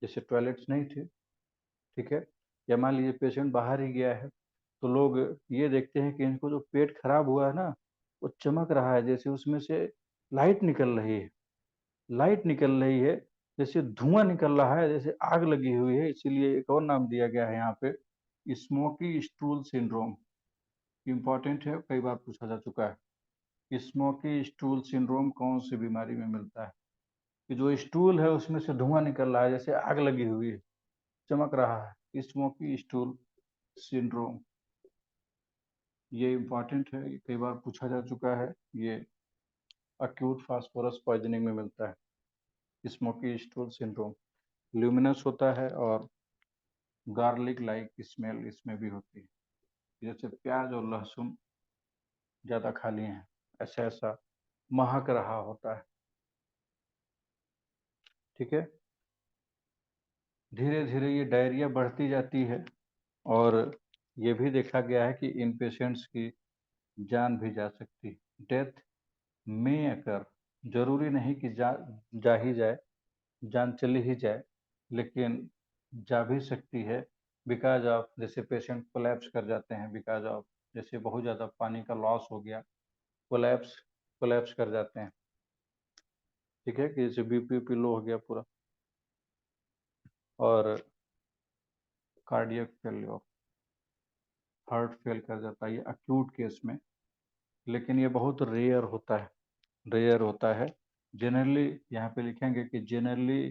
जैसे टॉयलेट्स नहीं थे, ठीक है, या मान लीजिए पेशेंट बाहर ही गया है, तो लोग ये देखते हैं कि इनको जो पेट खराब हुआ है ना, वो चमक रहा है, जैसे उसमें से लाइट निकल रही है, लाइट निकल रही है, जैसे धुआं निकल रहा है, जैसे आग लगी हुई है। इसीलिए एक और नाम दिया गया है यहाँ पे, स्मोकी स्टूल सिंड्रोम। इम्पॉर्टेंट है, कई बार पूछा जा चुका है। स्मोकी स्टूल सिंड्रोम कौन सी बीमारी में मिलता है? कि जो स्टूल है उसमें से धुआं निकल रहा है, जैसे आग लगी हुई है, चमक रहा है, स्मोकी स्टूल सिंड्रोम। ये इम्पॉर्टेंट है, ये कई बार पूछा जा चुका है। ये अक्यूट फास्फोरस पॉइजनिंग में मिलता है, स्मोकी स्टूल सिंड्रोम। ल्यूमिनस होता है और गार्लिक लाइक स्मेल इसमें भी होती है, जैसे प्याज और लहसुन ज़्यादा खा लिए हैं, ऐसा ऐसा महक रहा होता है। ठीक है, धीरे धीरे ये डायरिया बढ़ती जाती है और ये भी देखा गया है कि इन पेशेंट्स की जान भी जा सकती है, डेथ में अकर, जरूरी नहीं कि जा ही जाए, जान चली ही जाए, लेकिन जा भी सकती है। बिकॉज ऑफ जैसे पेशेंट कोलैप्स कर जाते हैं, बिकॉज ऑफ जैसे बहुत ज़्यादा पानी का लॉस हो गया, कोलैप्स कोलैप्स कर जाते हैं। ठीक है, कि जैसे बीपी लो हो गया पूरा, और कार्डियक फेलियर, हार्ट फेल कर जाता है, ये अक्यूट केस में। लेकिन ये बहुत रेयर होता है, रेयर होता है। जनरली यहाँ पे लिखेंगे कि जनरली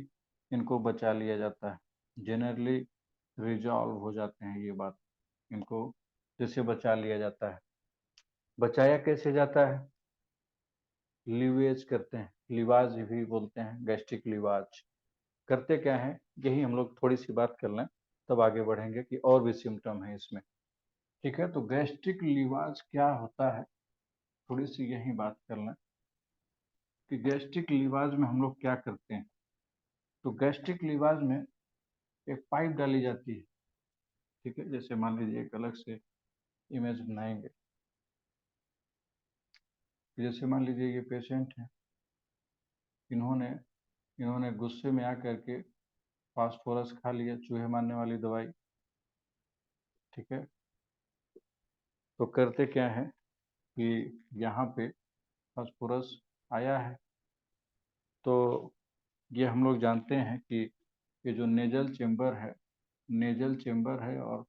इनको बचा लिया जाता है, जनरली रिजॉल्व हो जाते हैं, ये बात, इनको जैसे बचा लिया जाता है। बचाया कैसे जाता है? लिवेज करते हैं, लिवाज भी बोलते हैं, गैस्ट्रिक लिवाज। करते क्या है, यही हम लोग थोड़ी सी बात कर लें तब आगे बढ़ेंगे कि और भी सिम्टम है इसमें। ठीक है, तो गैस्ट्रिक लिवाज क्या होता है, थोड़ी सी यही बात कर लें कि गैस्ट्रिक लिवाज में हम लोग क्या करते हैं। तो गैस्ट्रिक लिवाज में एक पाइप डाली जाती है, ठीक है, जैसे मान लीजिए एक अलग से इमेज बनाएंगे। जैसे मान लीजिए ये पेशेंट है, इन्होंने इन्होंने गुस्से में आकर के फास्फोरस खा लिया, चूहे मारने वाली दवाई। ठीक है, तो करते क्या है कि यहाँ पे फास्फोरस आया है, तो ये हम लोग जानते हैं कि ये जो नेजल चेम्बर है और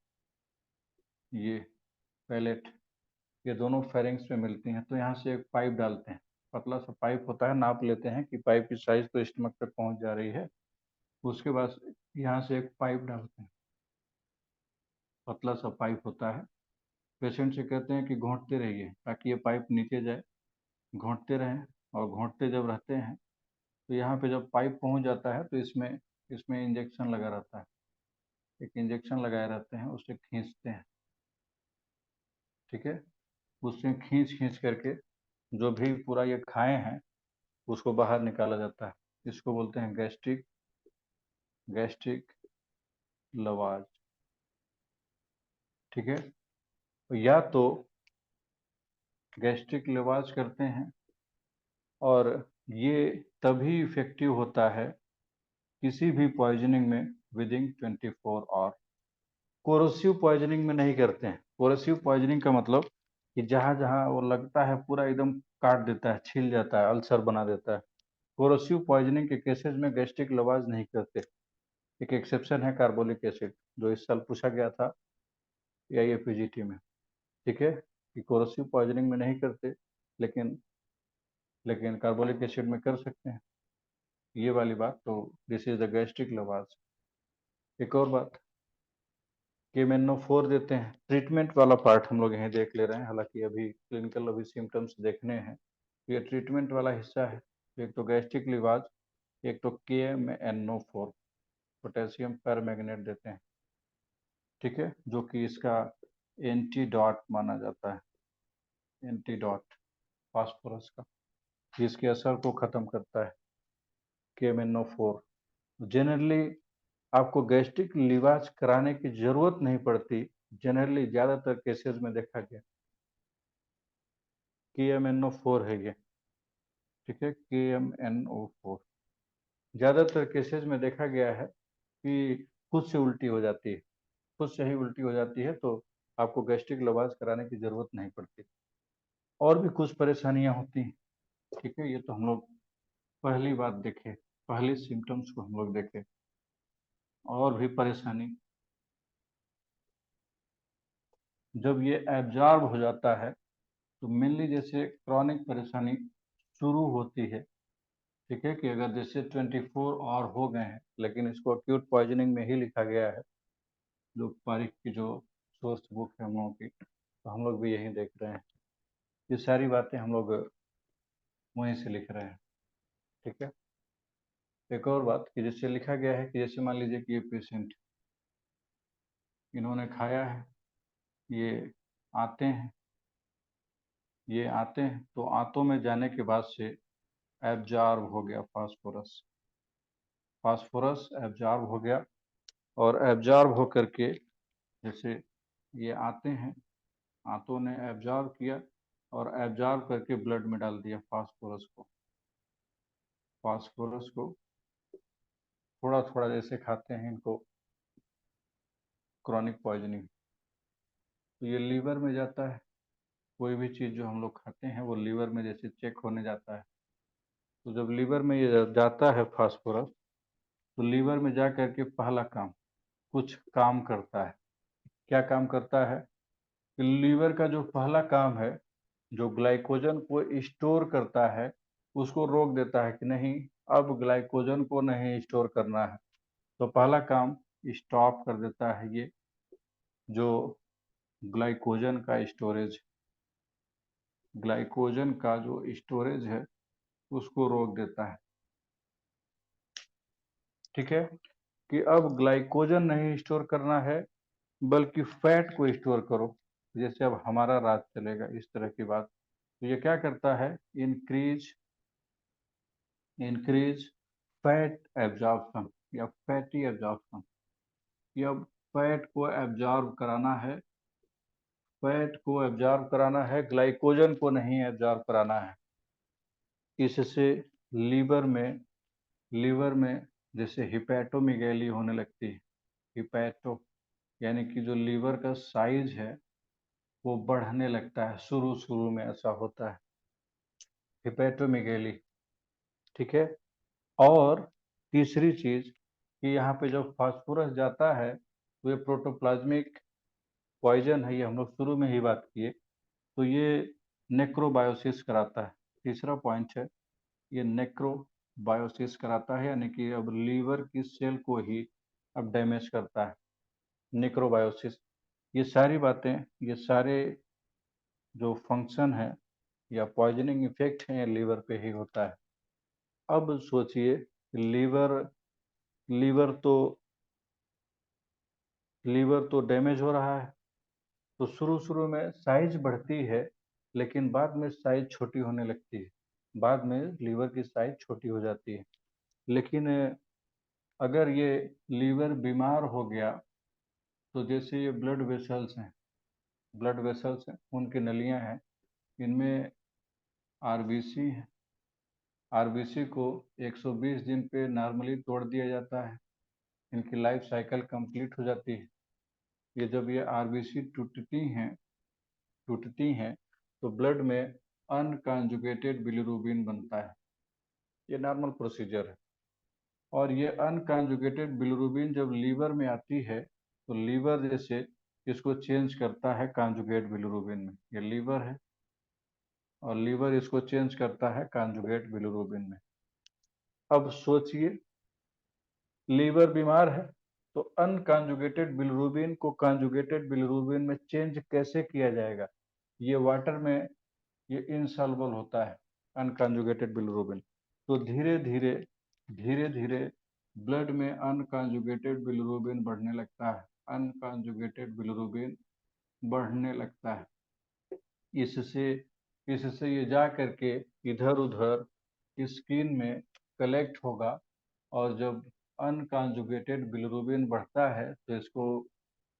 ये पैलेट, ये दोनों फेरिंग्स में मिलती हैं। तो यहाँ से एक पाइप डालते हैं, पतला सा पाइप होता है, नाप लेते हैं कि पाइप की साइज तो स्टमक तक पहुंच जा रही है। उसके बाद यहाँ से एक पाइप डालते हैं, पतला सा पाइप होता है। पेशेंट से कहते हैं कि घोंटते रहिए ताकि ये पाइप नीचे जाए, घोंटते रहें। और घोंटते जब रहते हैं तो यहाँ पे जब पाइप पहुंच जाता है तो इसमें इसमें इंजेक्शन लगा रहता है, एक इंजेक्शन लगाए रहते हैं, उससे खींचते हैं। ठीक है, उससे खींच खींच करके जो भी पूरा ये खाए हैं उसको बाहर निकाला जाता है। इसको बोलते हैं गैस्ट्रिक लवाज। ठीक है, तो या तो गैस्ट्रिक लवाज करते हैं, और ये तभी इफेक्टिव होता है किसी भी पॉइजनिंग में विदिन 24 आवर। कोरोसिव पॉइजनिंग में नहीं करते हैं। कोरोसिव पॉइजनिंग का मतलब कि जहां जहां वो लगता है पूरा एकदम काट देता है, छील जाता है, अल्सर बना देता है। कोरोसिव पॉइजनिंग के केसेस में गैस्ट्रिक लवाज नहीं करते। एक एक्सेप्शन है कार्बोलिक एसिड, जो इस साल पूछा गया था AIFPGT में। ठीक है, कि कोरोसिव पॉइजनिंग में नहीं करते, लेकिन कार्बोलिक एसिड में कर सकते हैं। ये वाली बात, तो दिस इज द गैस्ट्रिक लवाज। एक और बात, KMNO4 देते हैं। ट्रीटमेंट वाला पार्ट हम लोग यहीं देख ले रहे हैं, हालांकि अभी क्लिनिकल अभी सिम्टम्स देखने हैं। ये ट्रीटमेंट वाला हिस्सा है। एक तो गैस्ट्रिक लिवाज, एक तो KMNO4 पोटेशियम परमैंगनेट देते हैं। ठीक है, जो कि इसका एंटीडॉट माना जाता है, एंटीडॉट फास्फोरस का, जिसके असर को खत्म करता है KMNO4। जनरली आपको गैस्ट्रिक लिवाज कराने की जरूरत नहीं पड़ती। जनरली ज्यादातर केसेस में देखा गया KMNO4 है ये। ठीक है, KMNO4 ज्यादातर केसेस में देखा गया है कि खुद से उल्टी हो जाती है, खुद से ही उल्टी हो जाती है, तो आपको गैस्ट्रिक लवाज कराने की जरूरत नहीं पड़ती। और भी कुछ परेशानियां होती हैं। ठीक है, ये तो हम लोग पहली बात देखे, पहली सिम्टम्स को हम लोग देखे। और भी परेशानी, जब ये एब्जॉर्ब हो जाता है तो मेनली जैसे क्रॉनिक परेशानी शुरू होती है। ठीक है, कि अगर जैसे 24 आवर हो गए हैं, लेकिन इसको अक्यूट पॉइजनिंग में ही लिखा गया है, जो पारिक की जो सोर्स बुक है हम लोगों की, तो हम लोग भी यही देख रहे हैं। ये सारी बातें हम लोग वहीं से लिख रहे हैं। ठीक है, एक और बात कि जैसे लिखा गया है कि जैसे मान लीजिए कि ये पेशेंट, इन्होंने खाया है, ये आते हैं, तो आंतों में जाने के बाद से एब्जॉर्ब हो गया फास्फोरस एब्जॉर्ब हो गया, और एब्जॉर्ब हो करके जैसे ये आते हैं, आंतों ने एब्जॉर्ब किया और एब्जॉर्ब करके ब्लड में डाल दिया फास्फोरस को थोड़ा थोड़ा जैसे खाते हैं इनको क्रॉनिक पॉइजनिंग, तो ये लीवर में जाता है। कोई भी चीज़ जो हम लोग खाते हैं वो लीवर में जैसे चेक होने जाता है, तो जब लीवर में ये जाता है फास्फोरस, तो लीवर में जा करके पहला काम कुछ काम करता है। क्या काम करता है? कि लीवर का जो पहला काम है, जो ग्लाइकोजन को स्टोर करता है, उसको रोक देता है कि नहीं, अब ग्लाइकोजन को नहीं स्टोर करना है। तो पहला काम स्टॉप कर देता है ये, जो ग्लाइकोजन का स्टोरेज, ग्लाइकोजन का जो स्टोरेज है उसको रोक देता है। ठीक है, कि अब ग्लाइकोजन नहीं स्टोर करना है, बल्कि फैट को स्टोर करो, जैसे अब हमारा राज चलेगा, इस तरह की बात। तो ये क्या करता है? इंक्रीज इंक्रीज फैट एब्जॉर्प्शन या फैटी एब्जॉर्प्शन। कि अब फैट को एब्जॉर्ब कराना है, ग्लाइकोजन को नहीं एब्जॉर्ब कराना है। इससे लीवर में जैसे हिपैटोमीगैली होने लगती है। हिपैटो यानी कि जो लीवर का साइज है वो बढ़ने लगता है, शुरू शुरू में ऐसा होता है, हिपैटोमीगैली। ठीक है। और तीसरी चीज कि यहाँ पे जब फास्फोरस जाता है तो ये प्रोटोप्लाज्मिक पॉइजन है, ये हम लोग शुरू में ही बात किए, तो ये नेक्रोबायोसिस कराता है। तीसरा पॉइंट है, ये नेक्रोबायोसिस कराता है, यानी कि अब लीवर की सेल को ही अब डैमेज करता है, नेक्रोबायोसिस। ये सारी बातें, ये सारे जो फंक्शन है या पॉइजनिंग इफेक्ट है, ये लीवर पे ही होता है। अब सोचिए, लीवर लीवर तो लीवर तो डैमेज हो रहा है, तो शुरू शुरू में साइज बढ़ती है, लेकिन बाद में साइज छोटी होने लगती है, बाद में लीवर की साइज छोटी हो जाती है। लेकिन अगर ये लीवर बीमार हो गया तो जैसे ये ब्लड वेसल्स हैं, उनकी नलियां हैं, इनमें आरबीसी है, आरबीसी को 120 दिन पे नॉर्मली तोड़ दिया जाता है, इनकी लाइफ साइकिल कंप्लीट हो जाती है। ये जब ये आरबीसी टूटती हैं तो ब्लड में अनकॉन्जुगेटेड बिलिरुबिन बनता है, ये नॉर्मल प्रोसीजर है। और ये अनकॉन्जुगेटेड बिलिरुबिन जब लीवर में आती है तो लीवर जैसे इसको चेंज करता है कॉन्जुगेट बिलिरुबिन में, ये लीवर है, और लीवर इसको चेंज करता है कॉन्जुगेट बिलिरुबिन में। अब सोचिए, लीवर बीमार है तो अनकॉन्जुगेटेड बिलिरुबिन को कॉन्जुगेटेड बिलिरुबिन में चेंज कैसे किया जाएगा? ये वाटर में ये इनसॉल्युबल होता है, अनकॉन्जुगेटेड बिलिरुबिन। तो धीरे धीरे ब्लड में अनकॉन्जुगेटेड बिलिरुबिन बढ़ने लगता है, अनकॉन्जुगेटेड बिलिरुबिन बढ़ने लगता है। इससे इससे ये जा करके इधर उधर स्किन में कलेक्ट होगा, और जब अनकॉन्जुगेटेड बिलिरुबिन बढ़ता है तो इसको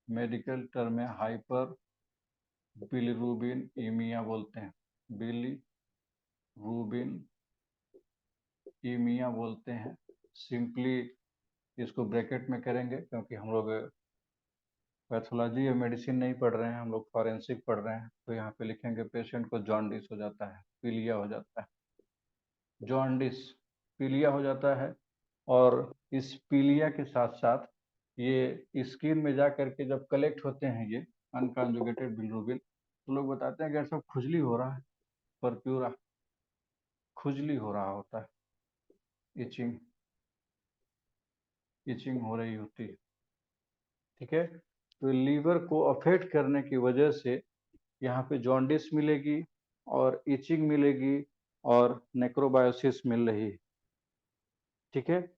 मेडिकल टर्म में हाइपर बिलिरुबिन ईमिया बोलते हैं, बिलिरुबिन ईमिया बोलते हैं। सिंपली इसको ब्रैकेट में करेंगे, क्योंकि हम लोग पैथोलॉजी या मेडिसिन नहीं पढ़ रहे हैं, हम लोग फॉरेंसिक पढ़ रहे हैं, तो यहाँ पे लिखेंगे पेशेंट को जॉन्डिस हो जाता है, पीलिया हो जाता है, जॉन्डिस पीलिया हो जाता है। और इस पीलिया के साथ साथ ये स्किन में जा करके जब कलेक्ट होते हैं ये अनकॉन्जुगेटेड बिलिरुबिन, तो लोग बताते हैं कि ऐसा खुजली हो रहा है, परप्यूरा खुजली हो रहा होता है, इचिंग इचिंग हो रही होती है। ठीक है। तो लीवर को अफेक्ट करने की वजह से यहाँ पे जॉन्डिस मिलेगी और इचिंग मिलेगी और नेक्रोबायोसिस मिल रही है। ठीक है।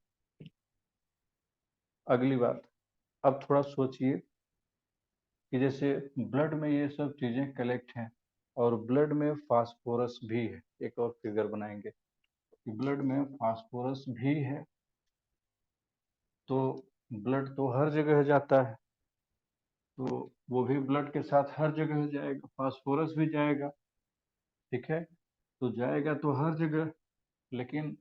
अगली बात, अब थोड़ा सोचिए कि जैसे ब्लड में ये सब चीजें कलेक्ट हैं, और ब्लड में फास्फोरस भी है, एक और फिगर बनाएंगे कि ब्लड में फास्फोरस भी है, तो ब्लड तो हर जगह जाता है, तो वो भी ब्लड के साथ हर जगह जाएगा, फास्फोरस भी जाएगा। ठीक है। तो जाएगा तो हर जगह, लेकिन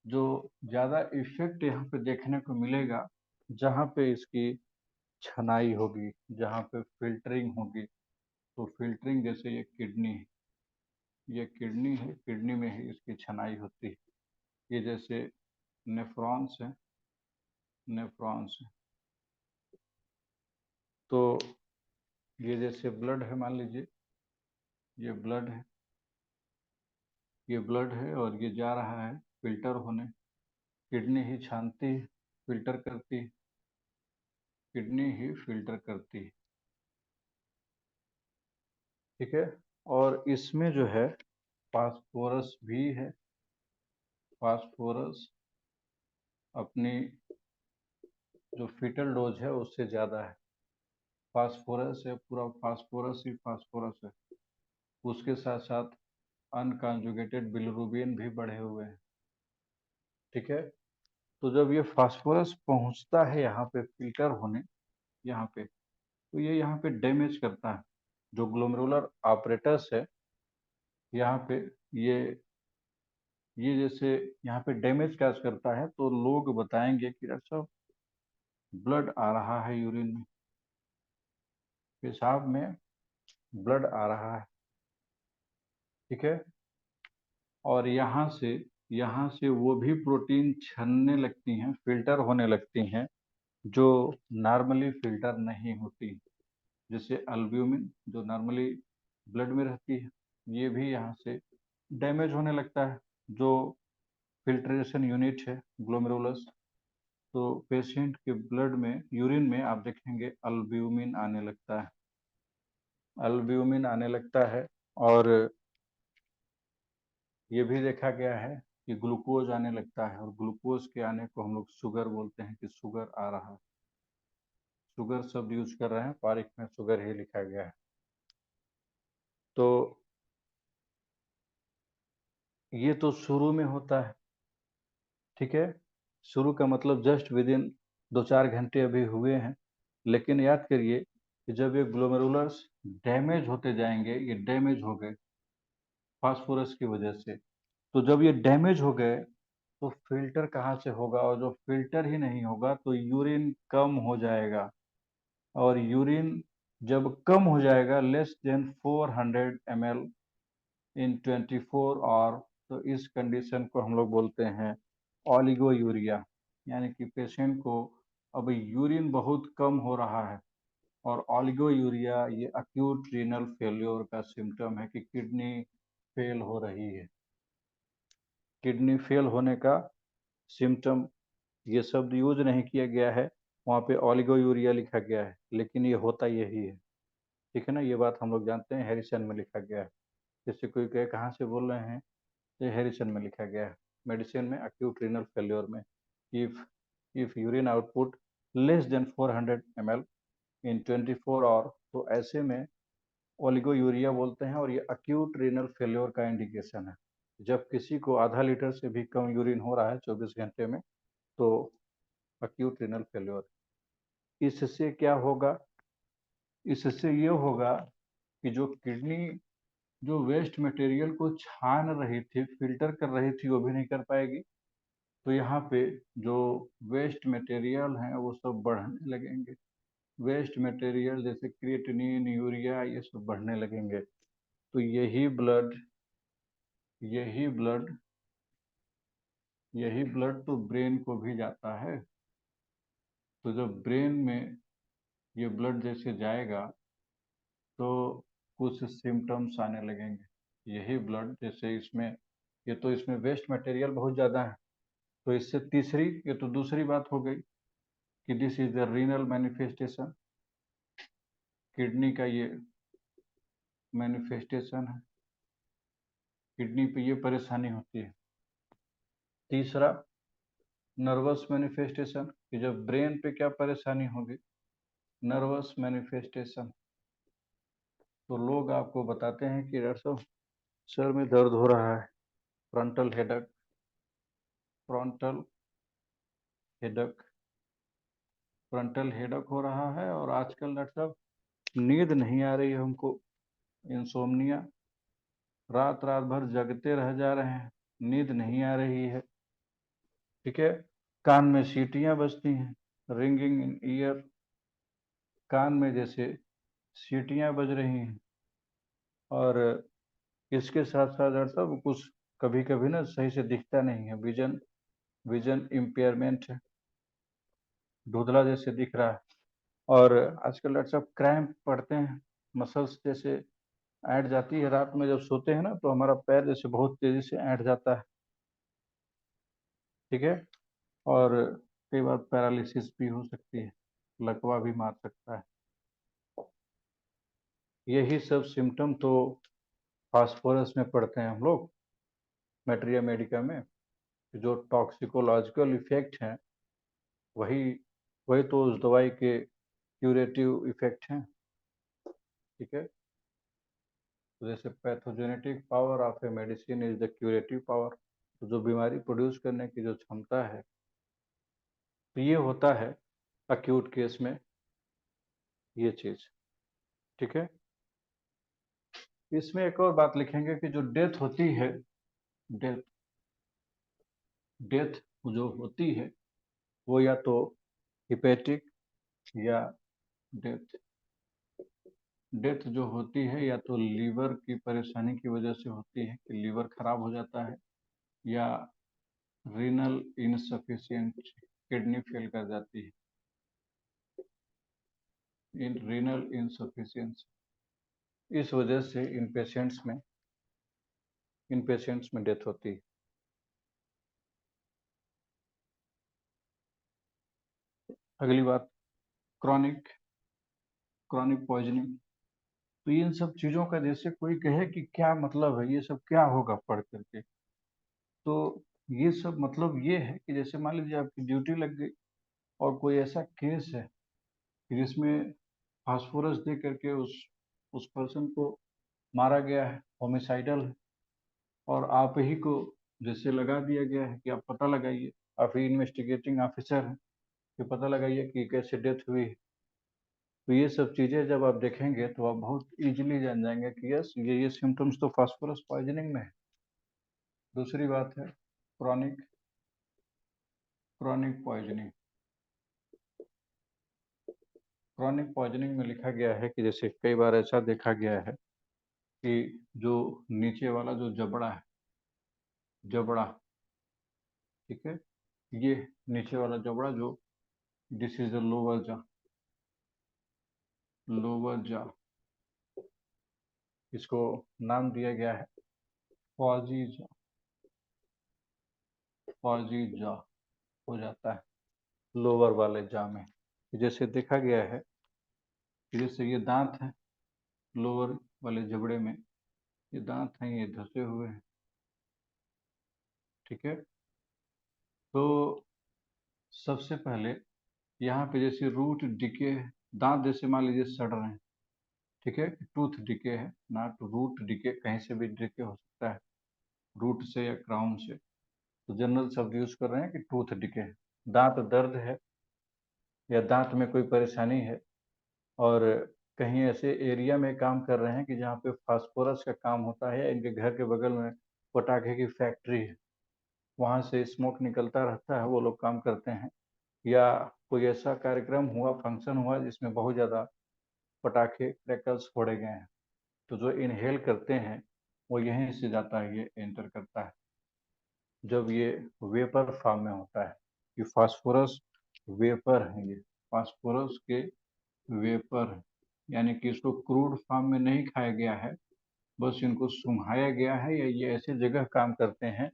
जो ज्यादा इफेक्ट यहाँ पे देखने को मिलेगा जहाँ पे इसकी छनाई होगी, जहाँ पे फिल्टरिंग होगी। तो फिल्टरिंग जैसे ये किडनी है, किडनी में ही इसकी छनाई होती है। ये जैसे नेफ्रॉन्स है, नेफ्रॉन्स है। तो ये जैसे ब्लड है, मान लीजिए ये ब्लड है, ये ब्लड है, और ये जा रहा है फिल्टर होने, किडनी ही छानती है, फिल्टर करती है, किडनी ही फिल्टर करती है। ठीक है। और इसमें जो है फास्फोरस भी है, फास्फोरस अपनी जो फीटल डोज है उससे ज़्यादा है, फास्फोरस है, पूरा फास्फोरस ही फास्फोरस है। उसके साथ साथ अनकॉन्जुगेटेड बिलिरुबिन भी बढ़े हुए हैं। ठीक है। तो जब ये फास्फोरस पहुंचता है यहाँ पे फिल्टर होने, यहाँ पे, तो ये यहाँ पे डैमेज करता है, जो ग्लोमेरुलर ऑपरेटस है यहाँ पे, ये ये जैसे यहाँ पे डैमेज कैच करता है तो लोग बताएंगे कि डॉक्टर साहब ब्लड आ रहा है, यूरिन में, पेशाब में ब्लड आ रहा है, ठीक है। और यहाँ से वो भी प्रोटीन छनने लगती हैं, फिल्टर होने लगती हैं, जो नॉर्मली फिल्टर नहीं होती, जैसे अल्ब्यूमिन जो नॉर्मली ब्लड में रहती है, ये भी यहाँ से डैमेज होने लगता है, जो फिल्ट्रेशन यूनिट है ग्लोमेरुलस। तो पेशेंट के ब्लड में, यूरिन में आप देखेंगे अल्ब्यूमिन आने लगता है, अल्ब्यूमिन आने लगता है। और ये भी देखा गया है कि ग्लूकोज आने लगता है, और ग्लूकोज के आने को हम लोग शुगर बोलते हैं कि शुगर आ रहा है। शुगर शब्द यूज कर रहे हैं, पारिक में शुगर ही लिखा गया है। तो ये तो शुरू में होता है, ठीक है। शुरू का मतलब जस्ट विद इन 2-4 घंटे अभी हुए हैं। लेकिन याद करिए कि जब ये ग्लोमेरुलर्स डैमेज होते जाएंगे, ये डैमेज हो गए फास्फोरस की वजह से, तो जब ये डैमेज हो गए तो फिल्टर कहाँ से होगा, और जो फिल्टर ही नहीं होगा तो यूरिन कम हो जाएगा। और यूरिन जब कम हो जाएगा less than 400 ml in 24 hour, तो इस कंडीशन को हम लोग बोलते हैं ऑलिगो यूरिया, यानी कि पेशेंट को अब यूरिन बहुत कम हो रहा है। और ऑलिगो यूरिया ये अक्यूट रीनल फेल्योर का सिम्टम है कि किडनी फेल हो रही है, किडनी फेल होने का सिम्टम। ये शब्द यूज नहीं किया गया है, वहाँ पे ऑलिगो यूरिया लिखा गया है, लेकिन ये होता यही है, ठीक है ना। ये बात हम लोग जानते हैं, हैरिसन में लिखा गया है। जैसे कोई कहे कहाँ से बोल रहे हैं, ये हैरिसन में लिखा गया है, मेडिसिन में अक्यूट रीनल फेल्योर में, if if urine output less than 400 ml in 24 hour, तो ऐसे में ओलिगो यूरिया बोलते हैं। और ये अक्यूट रीनल फेल्योर का इंडिकेशन है। जब किसी को आधा लीटर से भी कम यूरिन हो रहा है 24 घंटे में, तो अक्यूट रीनल फेल्योर। इससे क्या होगा, इससे ये होगा कि जो किडनी जो वेस्ट मटेरियल को छान रही थी, फिल्टर कर रही थी, वो भी नहीं कर पाएगी। तो यहाँ पे जो वेस्ट मटेरियल हैं वो सब बढ़ने लगेंगे, वेस्ट मटेरियल जैसे क्रिएटिनिन, यूरिया, ये सब बढ़ने लगेंगे। तो यही ब्लड यही ब्लड तो ब्रेन को भी जाता है। तो जब ब्रेन में ये ब्लड जैसे जाएगा तो कुछ सिम्टम्स आने लगेंगे। यही ब्लड जैसे इसमें, ये तो इसमें वेस्ट मटेरियल बहुत ज़्यादा है, तो इससे तीसरी, ये तो दूसरी बात हो गई कि this is the renal manifestation, kidney का ये मैनिफेस्टेशन है, किडनी पे ये परेशानी होती है। तीसरा नर्वस मैनिफेस्टेशन, कि जब ब्रेन पे क्या परेशानी होगी, नर्वस मैनिफेस्टेशन। तो लोग आपको बताते हैं कि डॉक्टर साहब सर में दर्द हो रहा है, frontal headache, frontal headache, frontal headache हो रहा है। और आजकल डॉक्टर साहब नींद नहीं आ रही है हमको, इंसोम्निया, रात रात भर जगते रह जा रहे हैं, नींद नहीं आ रही है, ठीक है। कान में सीटियां बजती हैं, रिंगिंग इन ईयर, कान में जैसे सीटियां बज रही हैं। और इसके साथ साथ डॉक्टर साहब कुछ कभी कभी ना सही से दिखता नहीं है, विजन विजन इम्पेयरमेंट है, धुंधला जैसे दिख रहा है। और आजकल डॉक्टर साहब क्रैम्प पड़ते हैं, मसल्स जैसे ऐंठ जाती है, रात में जब सोते हैं ना तो हमारा पैर जैसे बहुत तेजी से ऐंठ जाता है, ठीक है। और कई बार पैरालिसिस भी हो सकती है, लकवा भी मार सकता है। यही सब सिम्टम तो फास्फोरस में पढ़ते हैं हम लोग, मैट्रिया मेडिका में। जो टॉक्सिकोलॉजिकल इफेक्ट हैं, वही वही तो उस दवाई के क्यूरेटिव इफेक्ट हैं, ठीक है। तो जैसे pathogenetic power of a medicine is the curative power, तो जो बीमारी प्रोड्यूस करने की जो क्षमता है, तो ये होता है अक्यूट केस में ये चीज, ठीक है। इसमें एक और बात लिखेंगे कि जो डेथ होती है, डेथ डेथ जो होती है वो या तो हिपेटिक या डेथ डेथ जो होती है या तो लीवर की परेशानी की वजह से होती है कि लीवर खराब हो जाता है, या रीनल इनसफिशियंट, किडनी फेल कर जाती है, रीनल इनसफिशियंसी, इस वजह से इन पेशेंट्स में डेथ होती है। अगली बात, क्रॉनिक पॉइजनिंग। तो इन सब चीजों का जैसे कोई कहे कि क्या मतलब है, ये सब क्या होगा पढ़ करके, तो ये सब मतलब ये है कि जैसे मान लीजिए आपकी ड्यूटी लग गई और कोई ऐसा केस है कि जिसमें फास्फोरस दे करके उस पर्सन को मारा गया है, होमिसाइडल है, और आप ही को जैसे लगा दिया गया है कि आप पता लगाइए, आप ही इन्वेस्टिगेटिंग ऑफिसर हैं कि पता लगाइए कि कैसे डेथ हुई है। तो ये सब चीजें जब आप देखेंगे तो आप बहुत इजीली जान जाएंगे कि यस, ये सिम्टम्स तो फास्फोरस पॉइजनिंग में है। दूसरी बात है क्रॉनिक पॉइजनिंग। क्रॉनिक पॉइजनिंग में लिखा गया है कि जैसे कई बार ऐसा देखा गया है कि जो नीचे वाला जो जबड़ा, ठीक है, ये नीचे वाला जबड़ा जो, दिस इज द लोअर जा, इसको नाम दिया गया है फौजी जा हो जाता है लोअर वाले जा में। जैसे देखा गया है कि जैसे ये दांत है लोअर वाले जबड़े में, ये दांत हैं, ये धंसे हुए हैं, ठीक है। तो सबसे पहले यहाँ पे जैसे रूट डिके, दांत जैसे मान लीजिए सड़ रहे हैं, ठीक है, टूथ डिके है, नॉट रूट डिके, कहीं से भी डिके हो सकता है, रूट से या क्राउन से। तो जनरल शब्द यूज कर रहे हैं कि टूथ डिके है, दांत दर्द है या दांत में कोई परेशानी है, और कहीं ऐसे एरिया में काम कर रहे हैं कि जहाँ पे फास्फोरस का काम होता है, इनके घर के बगल में पटाखे की फैक्ट्री है, वहाँ से स्मोक निकलता रहता है, वो लोग काम करते हैं, या कोई ऐसा कार्यक्रम हुआ, फंक्शन हुआ जिसमें बहुत ज़्यादा पटाखे क्रैकर्स फोड़े गए हैं, तो जो इनहेल करते हैं वो यहीं से जाता है, ये एंटर करता है जब ये वेपर फॉर्म में होता है। ये फास्फोरस वेपर है, ये फास्फोरस के वेपर है, यानी कि इसको क्रूड फॉर्म में नहीं खाया गया है, बस इनको सूंघाया गया है, या ये ऐसे जगह काम करते हैं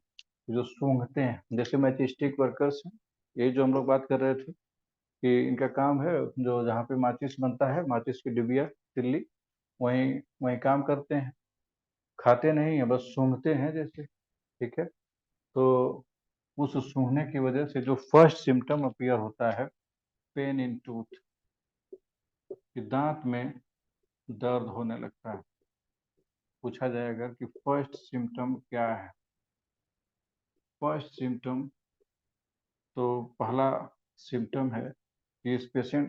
जो सूंघते हैं, जैसे मैचिस्टिक वर्कर्स हैं, ये जो हम लोग बात कर रहे थे कि इनका काम है, जो जहाँ पे माचिस बनता है, माचिस की डिबिया तिल्ली, वहीं वहीं काम करते हैं, खाते नहीं है, बस सूंघते हैं जैसे, ठीक है। तो उस सूंघने की वजह से जो फर्स्ट सिम्टम अपीयर होता है, पेन इन टूथ, कि दांत में दर्द होने लगता है। पूछा जाए अगर कि फर्स्ट सिम्टम क्या है, फर्स्ट सिम्टम, तो पहला सिम्टम है कि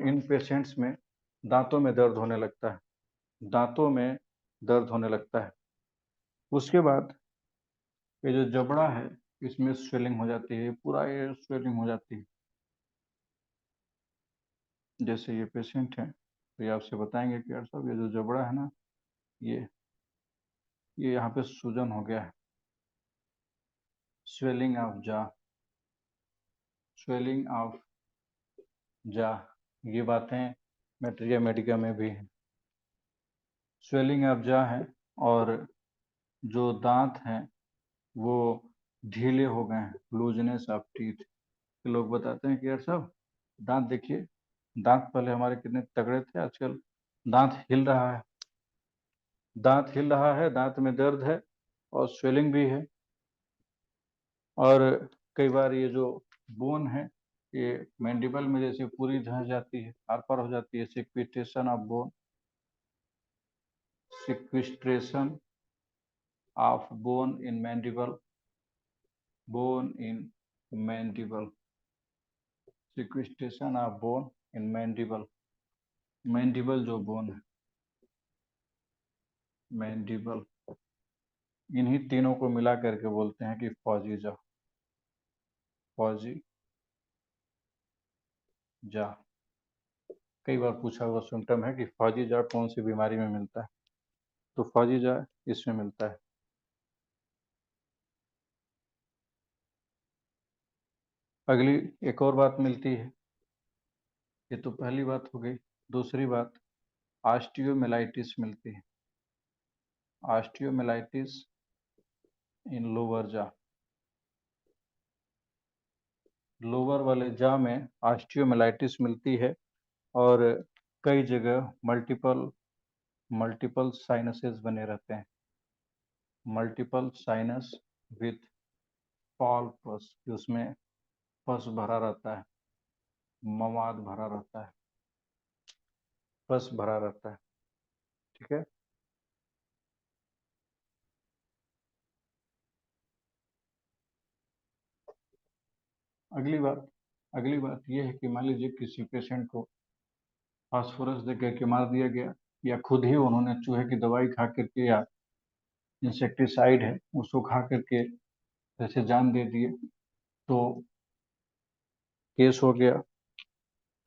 इन पेशेंट्स में दांतों में दर्द होने लगता है, दांतों में दर्द होने लगता है। उसके बाद ये जो जबड़ा है इसमें स्वेलिंग हो जाती है, पूरा ये स्वेलिंग हो जाती है। जैसे ये पेशेंट है तो ये आपसे बताएंगे कि यार साहब, ये जो जबड़ा है ना, ये यहाँ पे सूजन हो गया है, स्वेलिंग ऑफ जा, स्वेलिंग ऑफ जा, ये बातें मैट्रिया मेडिका में भी है, स्वेलिंग ऑफ जा है। और जो दांत हैं वो ढीले हो गए हैं, लूजनेस ऑफ टीथ। लोग बताते हैं कि यार साहब दांत देखिए, दांत पहले हमारे कितने तगड़े थे, आजकल दांत हिल रहा है, दांत हिल रहा है, दांत में दर्द है और स्वेलिंग भी है। और कई बार ये जो बोन है, ये मैंडिबल में जैसे पूरी धंस जाती है, आर पार हो जाती है, sequestration of bone, sequestration of bone in mandible, bone in mandible, sequestration of bone in mandible, mandible जो बोन है, मैंडिबल, इन्हीं तीनों को मिला करके बोलते हैं कि फॉजीजा। फौजी जा, कई बार पूछा हुआ सिम्टम है कि फौजी जा कौन सी बीमारी में मिलता है, तो फौजी जा इसमें मिलता है। अगली एक और बात मिलती है, ये तो पहली बात हो गई। दूसरी बात ऑस्टियोमिलाइटिस मिलती है। ऑस्टियोमिलाइटिस इन लोअर जा, लोअर वाले जा में ऑस्टियोमिलाइटिस मिलती है और कई जगह मल्टीपल साइनसेस बने रहते हैं। मल्टीपल साइनस विथ फॉल पस, उसमें पस भरा रहता है, मवाद भरा रहता है, पस भरा रहता है। ठीक है। अगली बात यह है कि मान लीजिए किसी पेशेंट को फास्फोरस दे करके मार दिया गया, या खुद ही उन्होंने चूहे की दवाई खा करके या इंसेक्टिसाइड है उसको खा करके जैसे जान दे दिए, तो केस हो गया।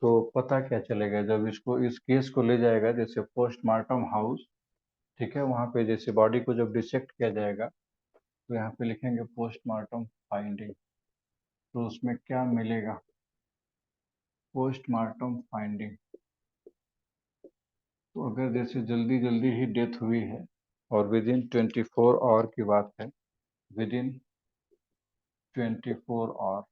तो पता क्या चलेगा जब इसको इस केस को ले जाएगा जैसे पोस्टमार्टम हाउस, ठीक है, वहाँ पे जैसे बॉडी को जब डिसेक्ट किया जाएगा तो यहाँ पे लिखेंगे पोस्टमार्टम फाइंडिंग। तो उसमें क्या मिलेगा, पोस्टमार्टम फाइंडिंग। तो अगर जैसे जल्दी जल्दी ही डेथ हुई है और विद इन 24 आवर की बात है, विद इन 24 आवर,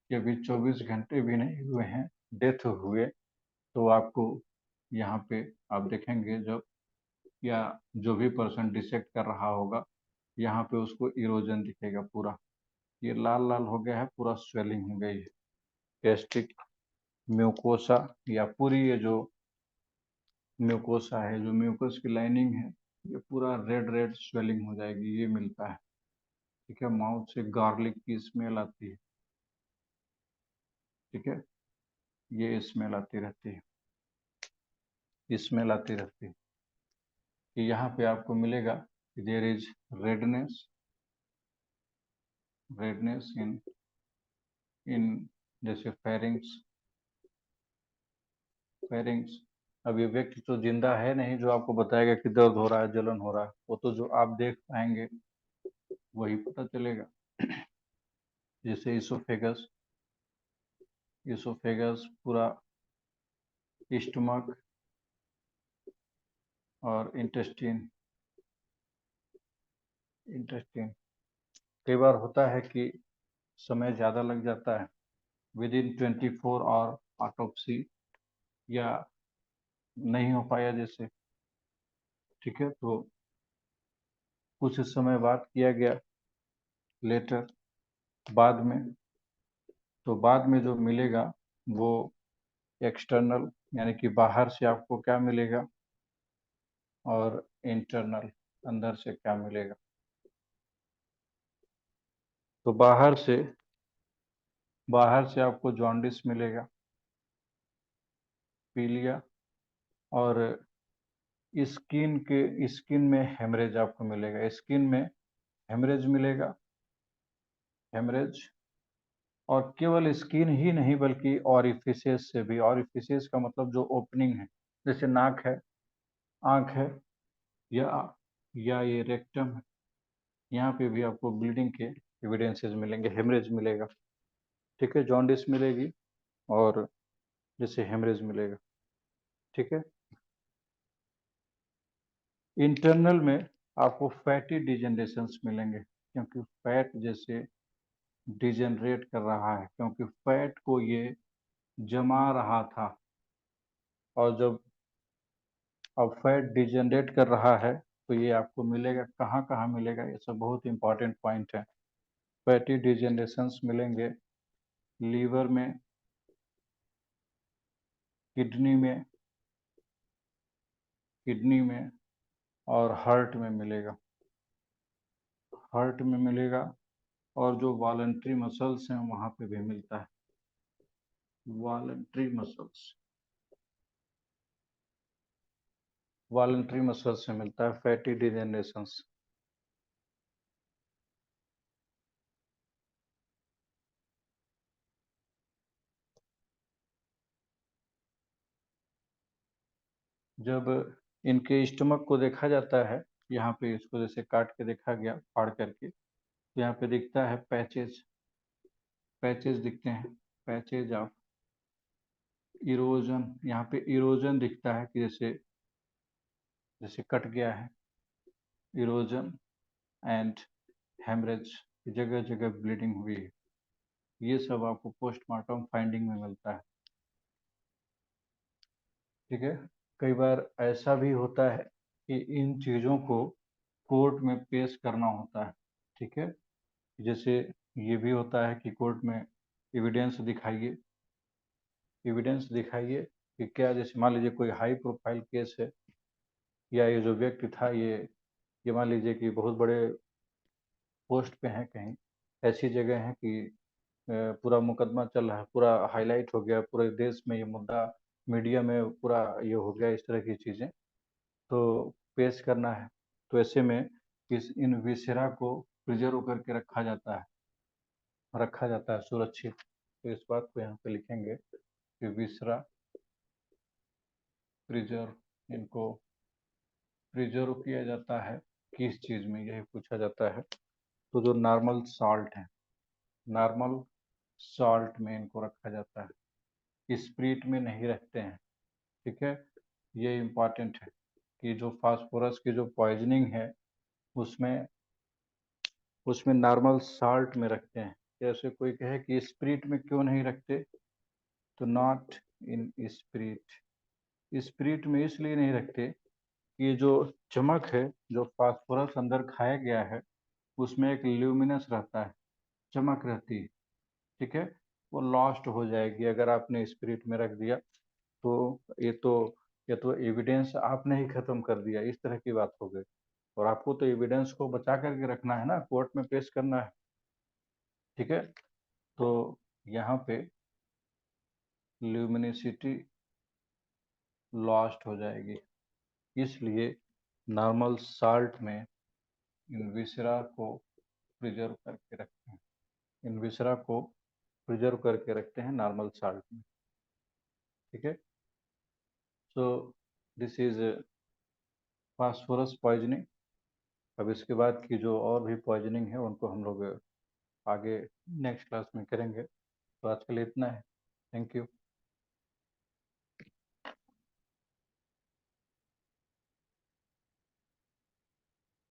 ये भी 24 घंटे भी नहीं हुए हैं डेथ हुए, तो आपको यहाँ पे आप देखेंगे जब, या जो भी पर्सन डिसेक्ट कर रहा होगा यहाँ पे उसको इरोजन दिखेगा पूरा, ये लाल लाल हो गया है, पूरा स्वेलिंग हो गई है। गैस्ट्रिक म्यूकोसा या पूरी ये जो म्यूकोसा है, जो म्यूकस की लाइनिंग है, ये पूरा रेड रेड स्वेलिंग हो जाएगी, ये मिलता है। ठीक है। माउथ से गार्लिक की स्मेल आती है। ठीक है, ये स्मेल आती रहती है, स्मेल आती रहती है। कि यहाँ पे आपको मिलेगा देयर इज रेडनेस, रेडनेस इन इन जैसे फेरिंग्स, फेरिंग्स। अब ये व्यक्ति तो जिंदा है नहीं जो आपको बताएगा कि दर्द हो रहा है, जलन हो रहा है, वो तो जो आप देख पाएंगे वही पता चलेगा। जैसे इसोफेगस, इसोफेगस पूरा, स्टमक और इंटेस्टाइन, इंटेस्टाइन। कई बार होता है कि समय ज़्यादा लग जाता है, विद इन 24 आवर ऑटोप्सी या नहीं हो पाया जैसे, ठीक है, तो कुछ समय बाद किया गया लेटर, बाद में, तो बाद में जो मिलेगा वो एक्सटर्नल, यानी कि बाहर से आपको क्या मिलेगा, और इंटरनल, अंदर से क्या मिलेगा। तो बाहर से आपको जॉन्डिस मिलेगा, पीलिया, और स्किन में हेमरेज आपको मिलेगा, स्किन में हेमरेज मिलेगा, हेमरेज। और केवल स्किन ही नहीं बल्कि ऑरिफिसेस से भी, ऑरिफिसेस का मतलब जो ओपनिंग है, जैसे नाक है, आंख है, या ये रेक्टम है, यहाँ पे भी आपको ब्लीडिंग के एविडेंसेस मिलेंगे, हेमरेज मिलेगा। ठीक है, जॉन्डिस मिलेगी और जैसे हेमरेज मिलेगा। ठीक है। इंटरनल में आपको फैटी डिजेनरेशंस मिलेंगे, क्योंकि फैट जैसे डिजेनरेट कर रहा है, क्योंकि फैट को ये जमा रहा था, और जब अब फैट डिजेनरेट कर रहा है तो ये आपको मिलेगा, कहाँ कहाँ मिलेगा, ये सब बहुत इंपॉर्टेंट पॉइंट है। फैटी डिजेनरेशंस मिलेंगे लीवर में, किडनी में, किडनी में, और हार्ट में मिलेगा, हार्ट में मिलेगा, और जो वॉलंटरी मसल्स हैं वहाँ पे भी मिलता है, वॉलंटरी मसल्स, वॉलंटरी मसल्स से मिलता है फैटी डिजेनरेशंस। जब इनके स्टमक को देखा जाता है, यहाँ पे इसको जैसे काट के देखा गया फाड़ करके, तो यहाँ पे दिखता है पैचेज, पैचेज दिखते हैं, पैचेज ऑफ इरोजन, यहाँ पे इरोजन दिखता है कि जैसे जैसे कट गया है, इरोजन एंड हेमरेज, जगह जगह ब्लीडिंग हुई है। ये सब आपको पोस्टमार्टम फाइंडिंग में मिलता है। ठीक है, कई बार ऐसा भी होता है कि इन चीज़ों को कोर्ट में पेश करना होता है। ठीक है, जैसे ये भी होता है कि कोर्ट में एविडेंस दिखाइए, एविडेंस दिखाइए कि क्या, जैसे मान लीजिए कोई हाई प्रोफाइल केस है, या ये जो व्यक्ति था ये मान लीजिए कि बहुत बड़े पोस्ट पे हैं, कहीं ऐसी जगह है कि पूरा मुकदमा चल रहा है, पूरा हाईलाइट हो गया, पूरे देश में ये मुद्दा, मीडिया में पूरा ये हो गया, इस तरह की चीज़ें तो पेश करना है। तो ऐसे में इस इन विसेरा को प्रिजर्व करके रखा जाता है सुरक्षित। तो इस बात को यहाँ पे लिखेंगे कि विसरा प्रिजर्व, इनको प्रिजर्व किया जाता है किस चीज़ में, यही पूछा जाता है। तो जो नॉर्मल सॉल्ट है, नॉर्मल सॉल्ट में इनको रखा जाता है, स्प्रिट में नहीं रखते हैं। ठीक है, ये इम्पॉर्टेंट है कि जो फास्फोरस की जो पॉइजनिंग है उसमें उसमें नॉर्मल साल्ट में रखते हैं। जैसे कोई कहे कि स्प्रिट में क्यों नहीं रखते, तो नॉट इन स्प्रिट, स्प्रिट में इसलिए नहीं रखते कि जो चमक है, जो फास्फोरस अंदर खाया गया है, उसमें एक ल्यूमिनस रहता है, चमक रहती है। ठीक है, वो लॉस्ट हो जाएगी अगर आपने स्प्रिट में रख दिया। तो ये तो ये तो एविडेंस आपने ही खत्म कर दिया, इस तरह की बात हो गई। और आपको तो एविडेंस को बचा करके रखना है ना, कोर्ट में पेश करना है। ठीक है, तो यहाँ पे ल्यूमिनिसिटी लॉस्ट हो जाएगी, इसलिए नॉर्मल साल्ट में इन विसरा को प्रिजर्व करके रखते हैं, इन विसरा को प्रिजर्व करके रखते हैं नॉर्मल साल्ट में। ठीक है, so this is phosphorus poisoning. अब इसके बाद की जो और भी पॉइजनिंग है उनको हम लोग आगे नेक्स्ट क्लास में करेंगे। तो आज के लिए इतना है। Thank you.